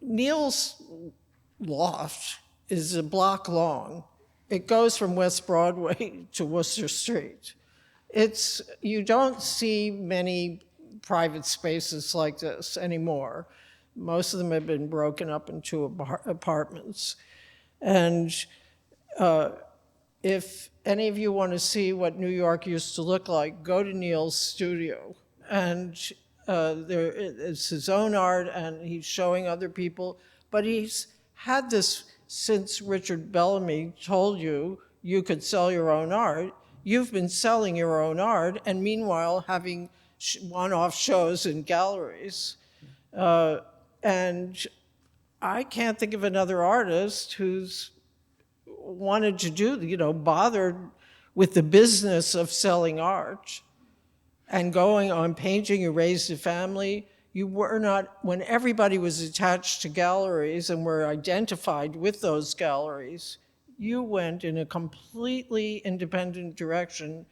Neil's loft is a block long, it goes from West Broadway to Worcester Street. You don't see many private spaces like this anymore. Most of them have been broken up into apartments. And if any of you want to see what New York used to look like, go to Neil's studio. And it's his own art, and he's showing other people. But he's had this since Richard Bellamy told you you could sell your own art. You've been selling your own art, and meanwhile having one-off shows in galleries. And I can't think of another artist who's wanted to do, bothered with the business of selling art and going on painting. You raised a family. You were not, when everybody was attached to galleries and were identified with those galleries, you went in a completely independent direction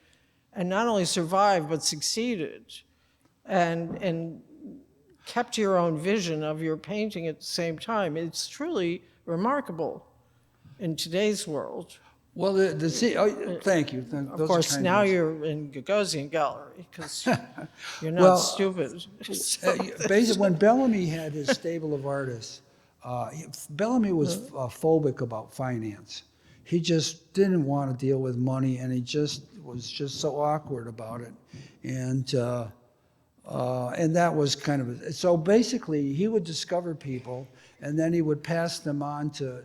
and not only survived, but succeeded and kept your own vision of your painting at the same time. It's truly remarkable in today's world. Well, thank you. Of course, now you're in Gagosian Gallery because you're not stupid. Basically, when Bellamy had his stable of artists, Bellamy was phobic about finance. He just didn't want to deal with money, and he was just so awkward about it. And that was kind of so. Basically, he would discover people, and then he would pass them on to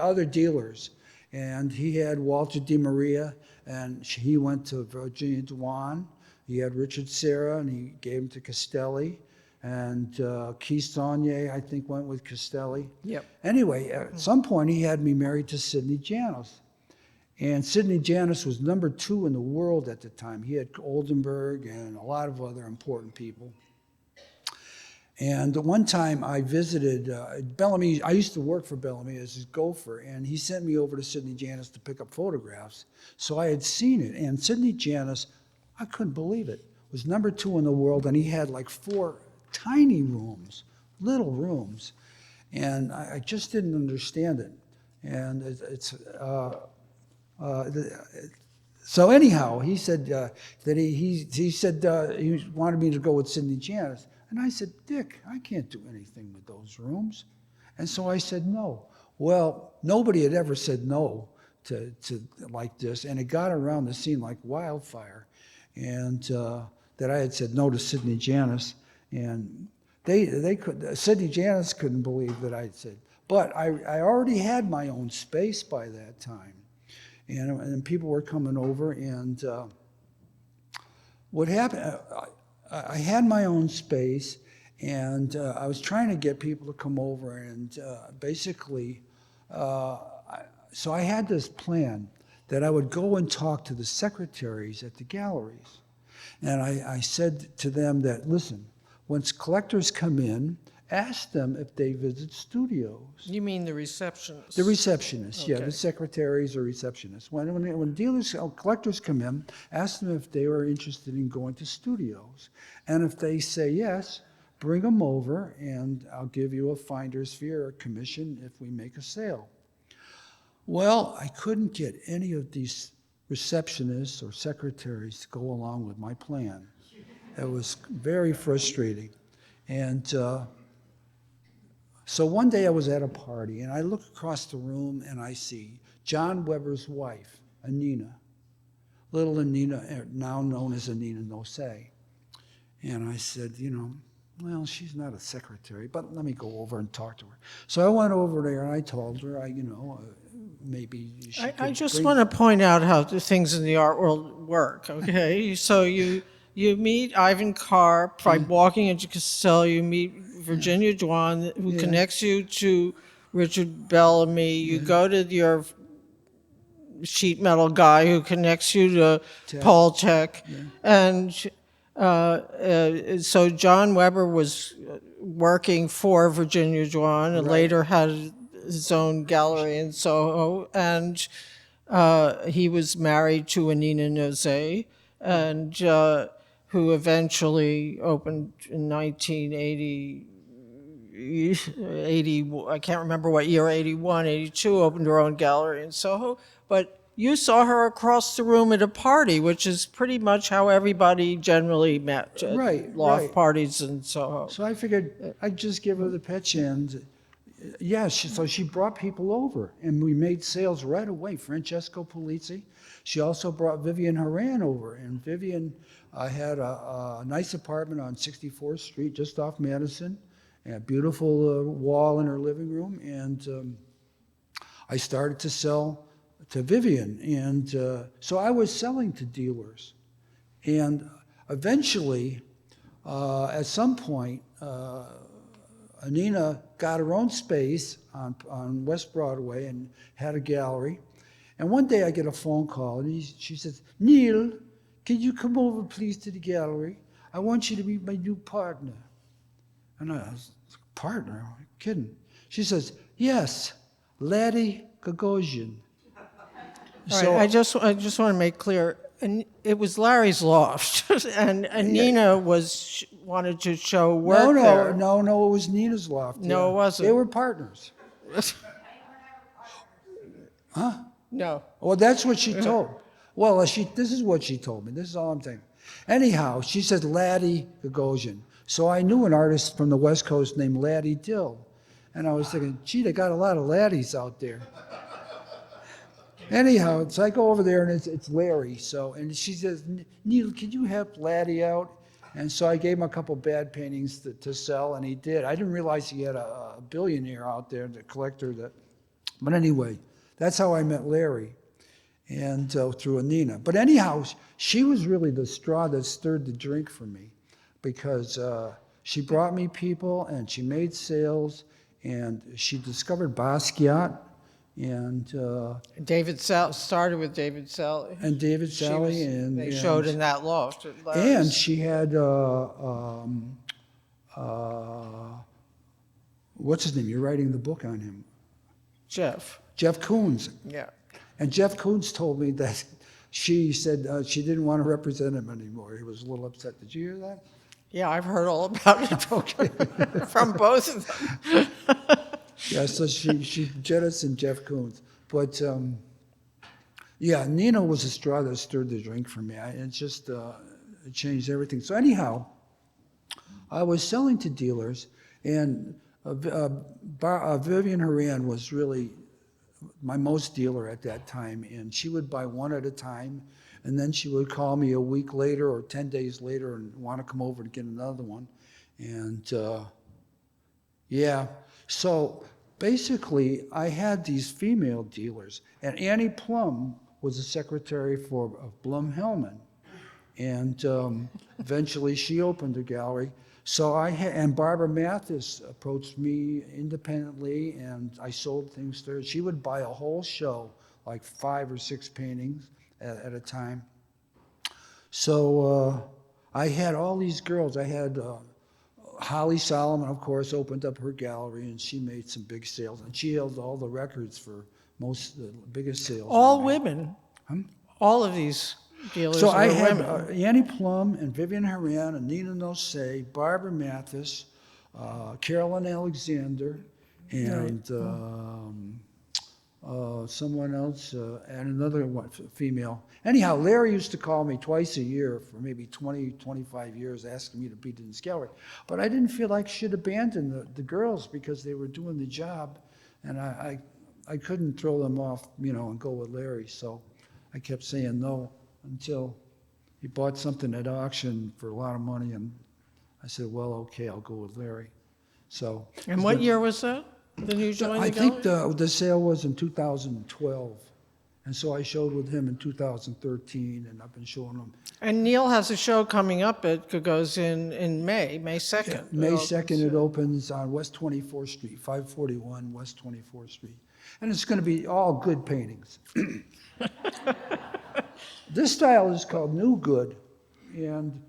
other dealers. And he had Walter Di Maria, and he went to Virginia Dwan. He had Richard Serra, and he gave him to Castelli. And Keith Saunier, I think, went with Castelli. Yep. Anyway, at some point, he had me married to Sidney Janis. And Sidney Janis was #2 in the world at the time. He had Oldenburg and a lot of other important people. And one time I visited Bellamy. I used to work for Bellamy as his gopher, and he sent me over to Sidney Janis to pick up photographs. So I had seen it, and Sidney Janis, I couldn't believe it, was #2 in the world, and he had like 4 tiny rooms, little rooms, and I just didn't understand it. And so anyhow, he said that he said he wanted me to go with Sidney Janis. And I said, Dick, I can't do anything with those rooms. And so I said no. Well, nobody had ever said no to like this, and it got around the scene like wildfire. And that I had said no to Sidney Janis, and Sidney Janis couldn't believe that I'd said. But I already had my own space by that time, and people were coming over, and what happened? I had my own space, and I was trying to get people to come over, and basically, so I had this plan that I would go and talk to the secretaries at the galleries. And I said to them that, listen, once collectors come in, ask them if they visit studios. You mean the receptionists? The receptionists, Okay. yeah, the secretaries or receptionists. When collectors come in, ask them if they are interested in going to studios. And if they say yes, bring them over, and I'll give you a finder's fee or a commission if we make a sale. Well, I couldn't get any of these receptionists or secretaries to go along with my plan. It was very frustrating. And so one day I was at a party, and I look across the room, and I see John Weber's wife, Anina, little Anina, now known as Anina Nosay. And I said, well, she's not a secretary, but let me go over and talk to her. So I went over there, and I told her, maybe she could I just bring- want to point out how the things in the art world work, okay? So you meet Ivan Karp by walking into Castelli. You meet Virginia Dwan, who connects you to Richard Bellamy. You go to your sheet metal guy who connects you to Paul Tech. And so John Weber was working for Virginia Dwan and later had his own gallery in Soho. And he was married to Anina Nosay, and who eventually opened in 1980 80, I can't remember what year, 81, 82, opened her own gallery in Soho. But you saw her across the room at a party, which is pretty much how everybody generally met at Right, loft right. parties in Soho. So I figured I'd just give her the pitch, and yeah, so she brought people over, and we made sales right away. Francesco Polizzi. She also brought Vivian Horan over, and Vivian had a nice apartment on 64th Street, just off Madison, and a beautiful wall in her living room, and I started to sell to Vivian, and so I was selling to dealers, and eventually, at some point, Anina got her own space on West Broadway and had a gallery. And one day I get a phone call, and she says, "Neil, can you come over, please, to the gallery? I want you to meet my new partner." And I was, "Partner? Are you kidding?" She says, "Yes, Laddie Gagosian." All right, I just want to make clear, and it was Larry's loft, and Nina wanted to show work there. No, it was Nina's loft. No, yeah. it wasn't. They were partners. No. Well, that's what she told. Well, this is what she told me. This is all I'm saying. Anyhow, she said Laddie Gagosian. So I knew an artist from the West Coast named Laddie Dill. And I was thinking, gee, they got a lot of laddies out there. Anyhow, so I go over there, and it's Larry. And she says, "Neil, can you help Laddie out?" And so I gave him a couple bad paintings to sell, and he did. I didn't realize he had a billionaire out there, the collector. But anyway, that's how I met Larry, and through Anina. But anyhow, she was really the straw that stirred the drink for me, because she brought me people, and she made sales, and she discovered Basquiat, and David started with David Sally. and David Sally, They showed in that loft. and she had what's his name? You're writing the book on him, Jeff. Jeff Koons. Yeah. And Jeff Koons told me that she said she didn't want to represent him anymore. He was a little upset. Did you hear that? Yeah, I've heard all about it. Okay. From both of them. Yeah, so she jettisoned Jeff Koons. But yeah, Nina was the straw that stirred the drink for me. It just it changed everything. So anyhow, I was selling to dealers, and Vivian Horan was really my most dealer at that time, and she would buy one at a time, and then she would call me a week later or 10 days later and want to come over to get another one. And yeah, so basically I had these female dealers, and Annie Plum was the secretary of Blum Hellman, and eventually she opened a gallery. So and Barbara Mathis approached me independently, and I sold things to her. She would buy a whole show, like 5 or 6 paintings at a time. So I had all these girls. I had Holly Solomon, of course, opened up her gallery, and she made some big sales, and she held all the records for the biggest sales. All women. All of these dealers So were I had women. Annie Plum and Vivian Horan and Nina Nosay, Barbara Mathis, Carolyn Alexander, and someone else, and another one, female. Anyhow, Larry used to call me twice a year for maybe 20, 25 years, asking me to be in his gallery. But I didn't feel like I should abandon the girls because they were doing the job, and I couldn't throw them off, and go with Larry. So I kept saying no until he bought something at auction for a lot of money, and I said, well, okay, I'll go with Larry. So. And what year was that? Then you joined the gallery? I think the sale was in 2012, and so I showed with him in 2013, and I've been showing him. And Neil has a show coming up at goes in May 2nd. Yeah, May 2nd, it opens on West 24th Street, 541 West 24th Street. And it's going to be all good paintings. This style is called New Good, and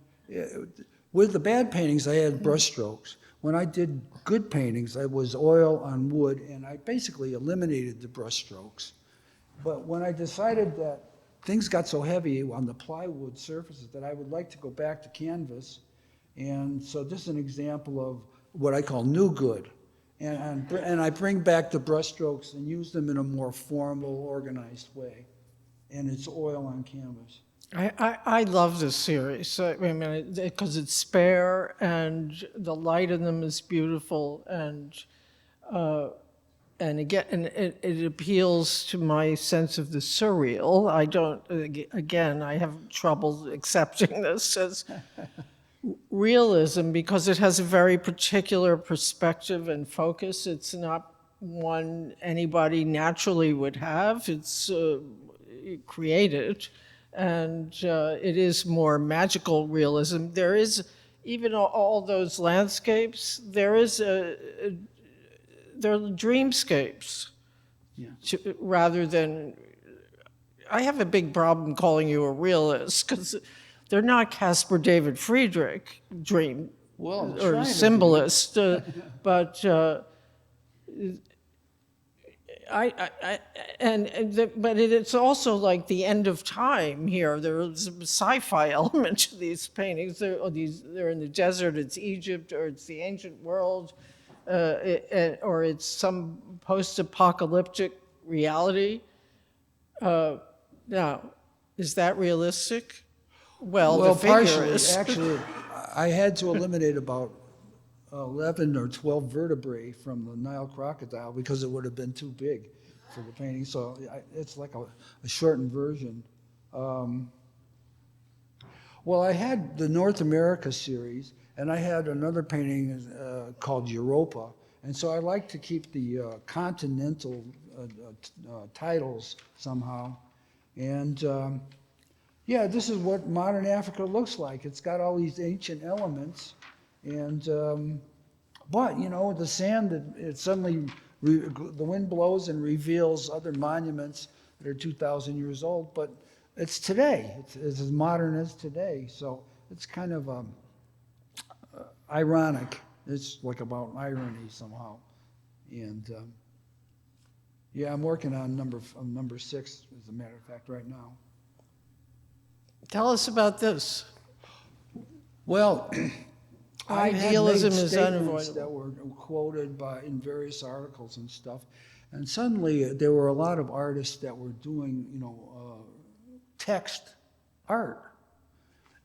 with the bad paintings, I had brush strokes. When I did good paintings, I was oil on wood, and I basically eliminated the brush strokes. But when I decided that things got so heavy on the plywood surfaces that I would like to go back to canvas, and so this is an example of what I call new good. And I bring back the brushstrokes and use them in a more formal, organized way. And it's oil on canvas. I love this series. I mean, because it's spare and the light in them is beautiful, and again, it appeals to my sense of the surreal. I don't. Again, I have trouble accepting this as realism because it has a very particular perspective and focus. It's not one anybody naturally would have. It's created, and it is more magical realism. There is, even all those landscapes, they're dreamscapes, Yeah. rather than, I have a big problem calling you a realist, because they're not Caspar David Friedrich dream Well, or trying to be. symbolist, but but it's also like the end of time here. There's a sci-fi element to these paintings. They're in the desert. It's Egypt, or it's the ancient world, or it's some post-apocalyptic reality. Now, is that realistic? Well, the figure partially. is. Actually, I had to eliminate about 11 or 12 vertebrae from the Nile crocodile because it would have been too big for the painting. So it's like a shortened version. Well, I had the North America series, and I had another painting called Europa. And so I like to keep the continental titles somehow. And yeah, this is what modern Africa looks like. It's got all these ancient elements. And, but, you know, the sand, it suddenly, the wind blows and reveals other monuments that are 2,000 years old, but it's today. It's as modern as today. So it's kind of ironic. It's like about irony somehow. And yeah, I'm working on number 6, as a matter of fact, right now. Tell us about this. Well, Idealism is statements unavoidable. that were quoted in various articles and stuff, and suddenly there were a lot of artists that were doing, you know, text art,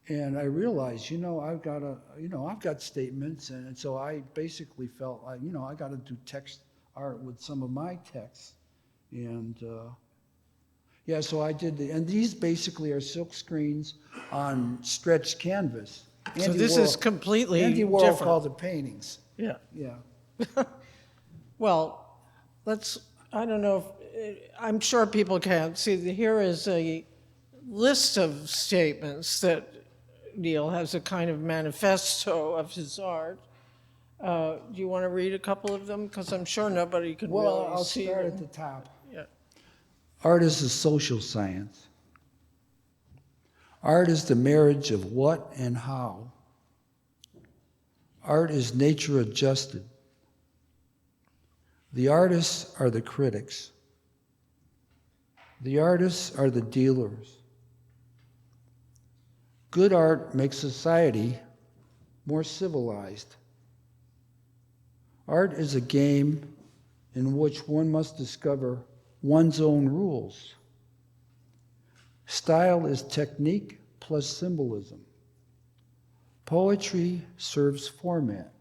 and I realized, you know, I've got statements, and so I basically felt like, you know, I got to do text art with some of my texts, and yeah, so I did and these basically are silk screens on stretched canvas. So this is completely Andy Warhol different. called it paintings. Yeah. Yeah. Well, I don't know I'm sure people can't see. Here is a list of statements that Neil has, a kind of manifesto of his art. Do you want to read a couple of them? Because I'm sure nobody can Well, really I'll see start them. at the top. Yeah. Art is a social science. Art is the marriage of what and how. Art is nature adjusted. The artists are the critics. The artists are the dealers. Good art makes society more civilized. Art is a game in which one must discover one's own rules. Style is technique plus symbolism. Poetry serves format.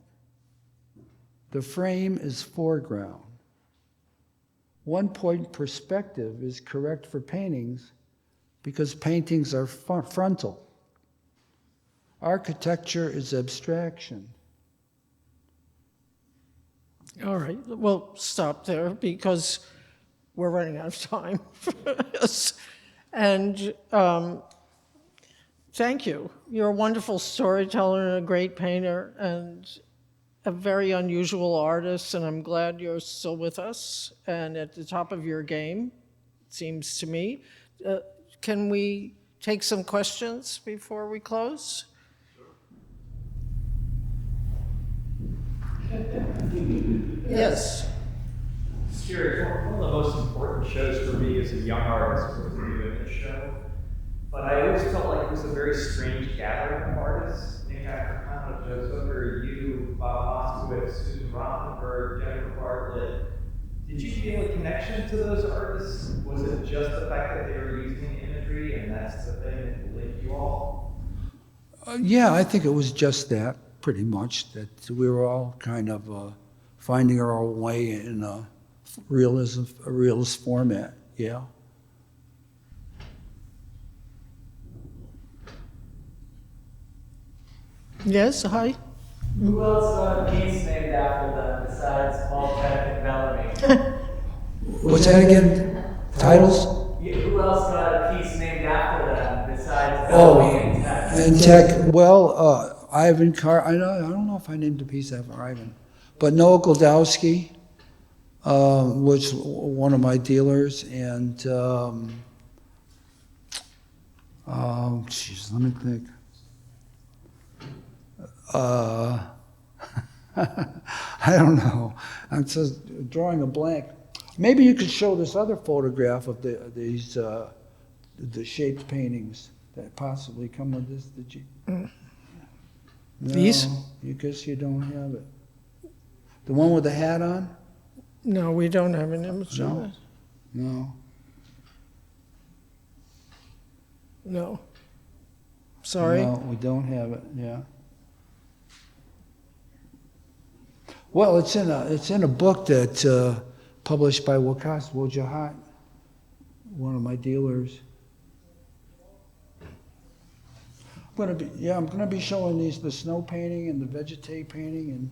The frame is foreground. One-point perspective is correct for paintings because paintings are frontal. Architecture is abstraction. All right. We'll stop there because we're running out of time. Yes. And thank you. You're a wonderful storyteller and a great painter and a very unusual artist, and I'm glad you're still with us and at the top of your game, it seems to me. Can we take some questions before we close? Yes. Just curious, one of the most important shows for me as a young artist was the New Image show. But I always felt like it was a very strange gathering of artists. Nick, after kind of Joe Zucker, you Bob Moskowitz, Susan Rothenberg, Jennifer Bartlett. Did you feel a connection to those artists? Was it just the fact that they were using imagery and that's the thing that linked you all? Yeah, I think it was just that, pretty much, that we were all kind of finding our own way in a realist format, yeah. Yes, hi. Who else got a piece named after them besides Paul Peck and Bellamy? What's that again? Titles? Yeah, who else got a piece named after them besides Oh, Bellamy and Peck? and Tech, well, Ivan Carr, I don't know if I named a piece after Ivan, but Noah Goldowski was one of my dealers, and, geez, let me think. I don't know. I'm just drawing a blank. Maybe you could show this other photograph of these the shaped paintings that possibly come with this. Did you? No, These? you guess you don't have it. The one with the hat on? No, we don't have an image of No. it. No. No. Sorry. No, we don't have it. Yeah. Well, it's in a book that published by Wakas Wajahat, one of my dealers. I'm gonna be showing the snow painting and the vegetate painting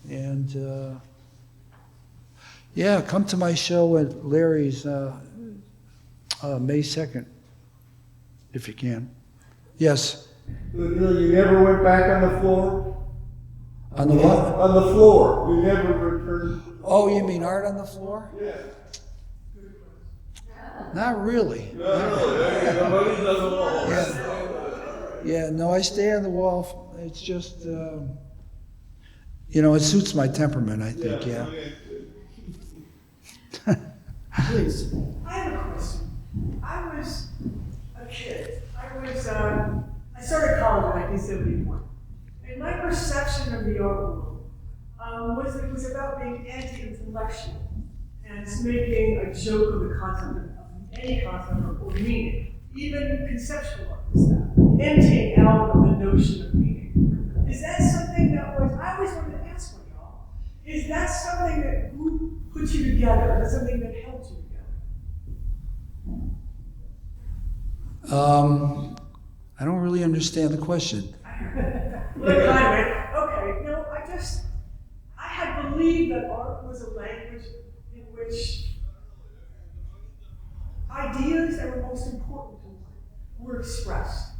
and yeah, come to my show at Larry's May 2nd, if you can. Yes. You never went back on the floor? On the what? On the floor. You never returned? Oh, you mean art on the floor? Yeah. Not really. No, nobody does it all. Yeah, no, I stay on the wall. It's just, it suits my temperament, I think, yeah. Please. I have a question. I was a kid. I started college in 1971. And my perception of the art world was about being anti-intellectual and making a joke of the concept of any concept or meaning. Even conceptual art was that. Emptying out of the notion of meaning. Is that something that I always wanted to ask one of y'all, is that something that put you together? Is that something that helped you together? I don't really understand the question. Okay, no, I had believed that art was a language in which ideas that were most important to one were expressed.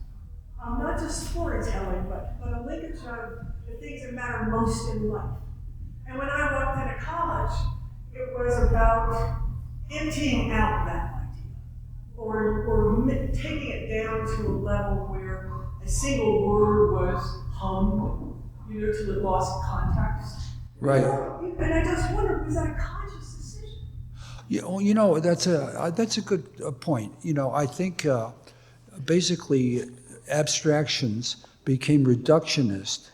Not just storytelling, but a linkage of the things that matter most in life. And when I walked into college, it was about emptying out that idea, or taking it down to a level where a single word was hummed, till it lost context. Right. And I just wondered, was that a conscious decision? Yeah, that's a good point. I think basically abstractions became reductionist,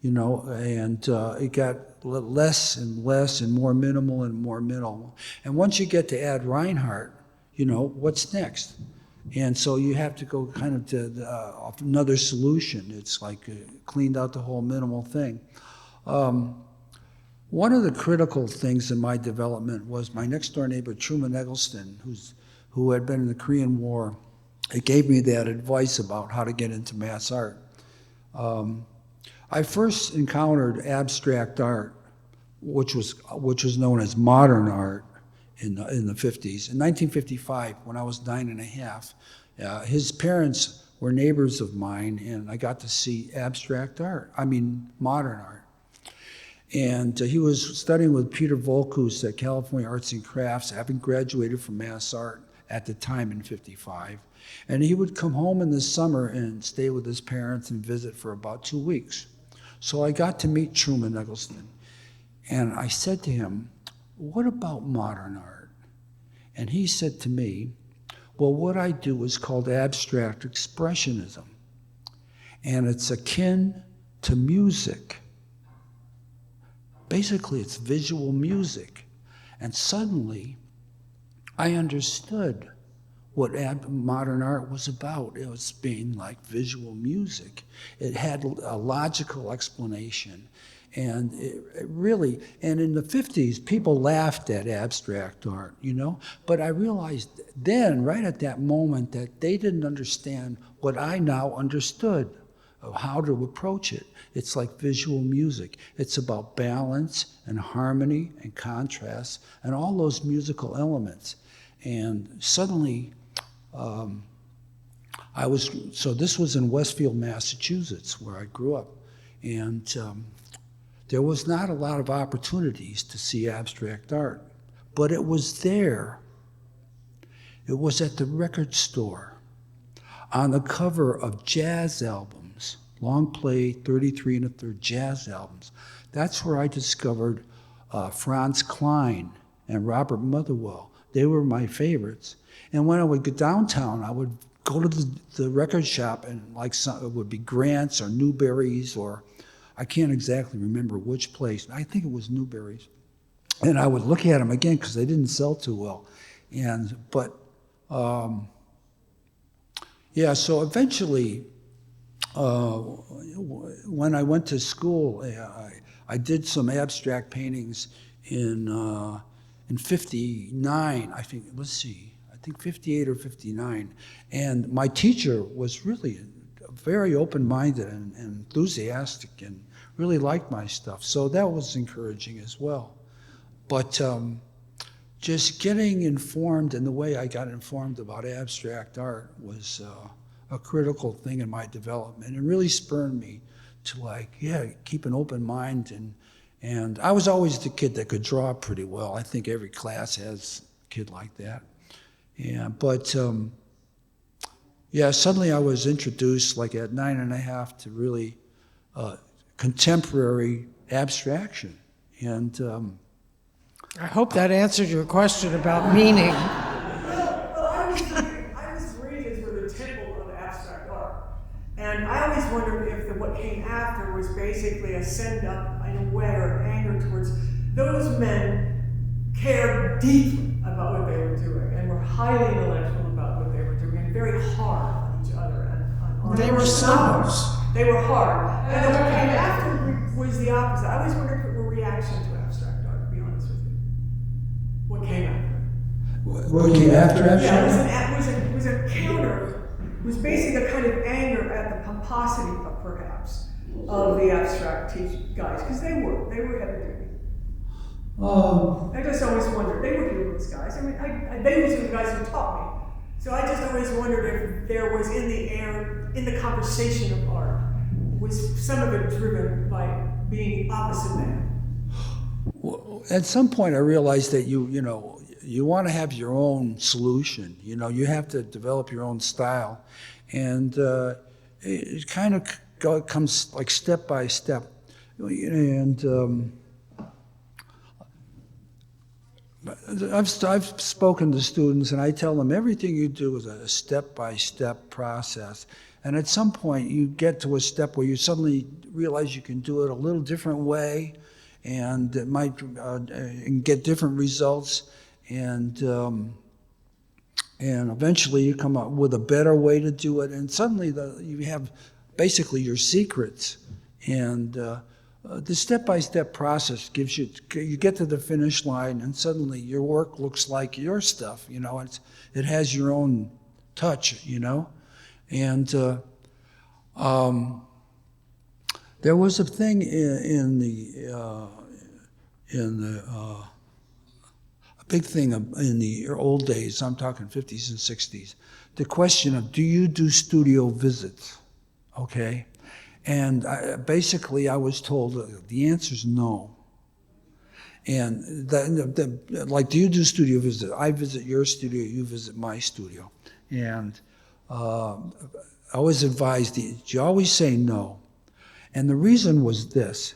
and it got less and less and more minimal and more minimal. And once you get to Ad Reinhardt, what's next? And so you have to go kind of to another solution. It's like cleaned out the whole minimal thing. One of the critical things in my development was my next door neighbor, Truman Eggleston, who had been in the Korean War. It gave me that advice about how to get into mass art. I first encountered abstract art, which was known as modern art in the 50s. In 1955, when I was 9 and a half, his parents were neighbors of mine, and I got to see modern art. And he was studying with Peter Volkus at California Arts and Crafts, having graduated from mass art at the time in 55. And he would come home in the summer and stay with his parents and visit for about 2 weeks. So I got to meet Truman Eggleston. And I said to him, "What about modern art?" And he said to me, "Well, what I do is called abstract expressionism. And it's akin to music. basically it's visual music. And suddenly I understood what modern art was about. It was being like visual music. It had a logical explanation. And it really, and in the 50s, people laughed at abstract art, you know? But I realized then, right at that moment, that they didn't understand what I now understood of how to approach it. It's like visual music. It's about balance and harmony and contrast and all those musical elements. And suddenly, so this was in Westfield, Massachusetts, where I grew up. And there was not a lot of opportunities to see abstract art, but it was there. It was at the record store, on the cover of jazz albums, long play 33 1/3 jazz albums. That's where I discovered Franz Klein and Robert Motherwell. They were my favorites. And when I would go downtown, I would go to the record shop, and it would be Grant's or Newberry's, or I can't exactly remember which place. I think it was Newberry's. And I would look at them again because they didn't sell too well. So eventually, when I went to school, I did some abstract paintings in 59, I think, let's see, I think 58 or 59. And my teacher was really very open-minded and enthusiastic and really liked my stuff. So that was encouraging as well. But just getting informed, and the way I got informed about abstract art was a critical thing in my development. It really spurred me to keep an open mind. And I was always the kid that could draw pretty well. I think every class has a kid like that. Suddenly I was introduced like at 9 and a half to really contemporary abstraction. And I hope that answered your question about meaning. I was raised with a temple of abstract art. And I always wondered if what came after was basically a send-up in a way or anger towards those men cared deeply about what they were doing and were highly intellectual about what they were doing and very hard on each other. And They were snobs. They were hard. And then what came after was the opposite. I always wondered if it were a reaction to abstract art, to be honest with you. What came after? what came after abstract? Yeah, it was a counter. It was basically a kind of anger at the pomposity, perhaps, of the abstract guys, because they were heavy duty. I just always wondered, they were humorous guys. I mean, they were the guys who taught me. So I just always wondered if there was in the air, in the conversation of art, was some of it driven by being opposite man. Well, at some point I realized that you want to have your own solution. You have to develop your own style. And it kind of comes like step by step. And I've spoken to students, and I tell them everything you do is a step-by-step process. And at some point, you get to a step where you suddenly realize you can do it a little different way, and it might and get different results. And eventually, you come up with a better way to do it, and suddenly you have basically your secrets. And the step-by-step process gives you get to the finish line, and suddenly your work looks like your stuff. It has your own touch. And there was a thing a big thing in the old days. I'm talking 50s and 60s. The question of, do you do studio visits? Okay. And basically, I was told the answer is no. And do you do studio visits? I visit your studio, you visit my studio. And I was advised, you always say no. And the reason was this.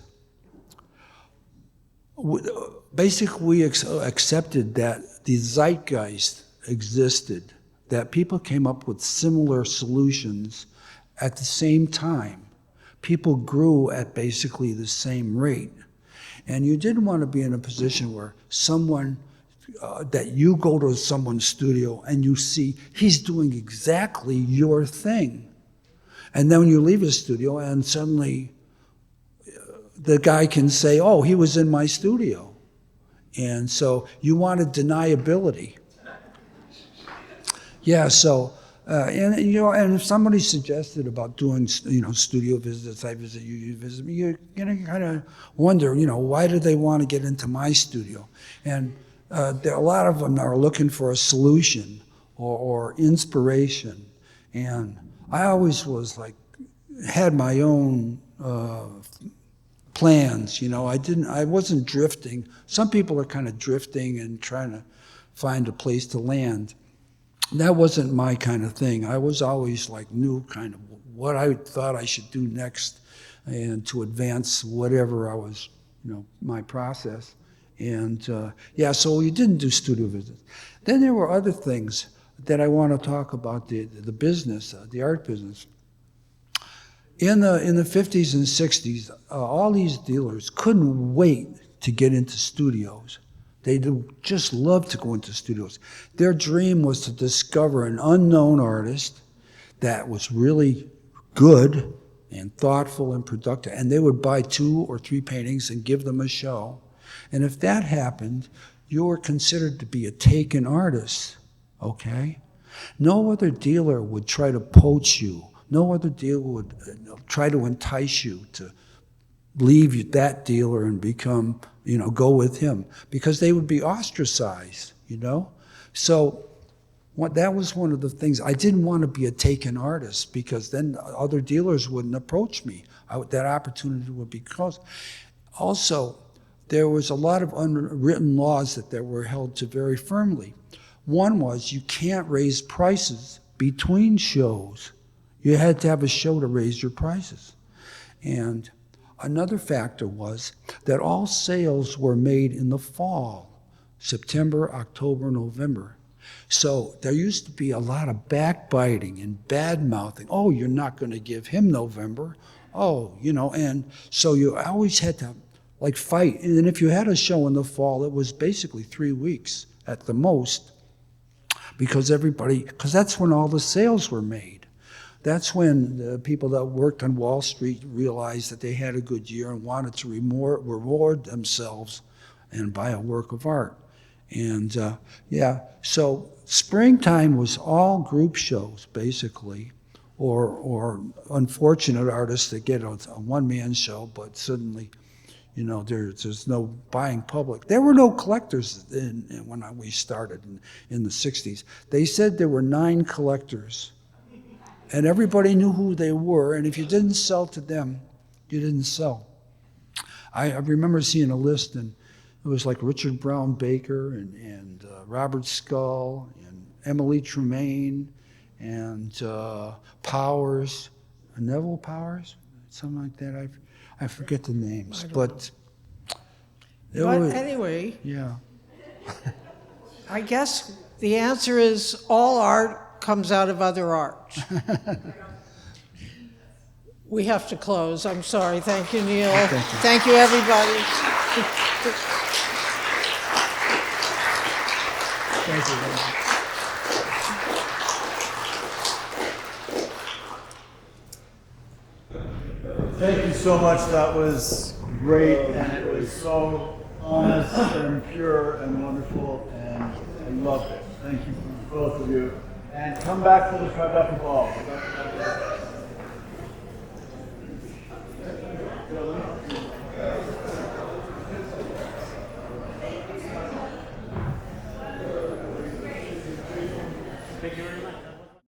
Basically, we accepted that the zeitgeist existed, that people came up with similar solutions at the same time. People grew at basically the same rate. And you didn't want to be in a position where someone, that you go to someone's studio and you see he's doing exactly your thing. And then when you leave his studio and suddenly the guy can say, oh, he was in my studio. And so you wanted deniability. Yeah, so, and if somebody suggested about doing, studio visits, I visit you, you visit me, you're going to kind of wonder, why do they want to get into my studio? And a lot of them are looking for a solution or inspiration. And I always had my own plans, I wasn't drifting. Some people are kind of drifting and trying to find a place to land. That wasn't my kind of thing. I was always knew kind of what I thought I should do next and to advance whatever I was, my process. And so you didn't do studio visits. Then there were other things that I want to talk about, the business, the art business. In the 50s and 60s, all these dealers couldn't wait to get into studios. They just loved to go into studios. Their dream was to discover an unknown artist that was really good and thoughtful and productive, and they would buy 2 or 3 paintings and give them a show. And if that happened, you were considered to be a taken artist, okay? No other dealer would try to poach you. No other dealer would try to entice you to leave that dealer and become, go with him, because they would be ostracized, So that was one of the things. I didn't want to be a taken artist because then other dealers wouldn't approach me. That opportunity would be closed. Also, there was a lot of unwritten laws that were held to very firmly. One was you can't raise prices between shows. You had to have a show to raise your prices. And another factor was that all sales were made in the fall, September, October, November. So there used to be a lot of backbiting and bad-mouthing. Oh, you're not going to give him November. Oh, and so you always had to fight. And if you had a show in the fall, it was basically 3 weeks at the most, because that's when all the sales were made. That's when the people that worked on Wall Street realized that they had a good year and wanted to reward themselves and buy a work of art. And so springtime was all group shows, basically, or unfortunate artists that get a one-man show, but suddenly, there's no buying public. There were no collectors when we started in the 60s. They said there were 9 collectors. And everybody knew who they were, and if you didn't sell to them, you didn't sell. I remember seeing a list, and it was Richard Brown Baker and Robert Scull and Emily Tremaine and Powers, Neville Powers, something like that. I forget the names, but anyway, yeah. I guess the answer is all art comes out of other art. We have to close. I'm sorry. Thank you, Neil. Thank you, everybody. Thank you. Thank you so much. That was great, and it was so honest and pure and wonderful, and I loved it. Thank you, both of you. And come back for the Tribeca Ball.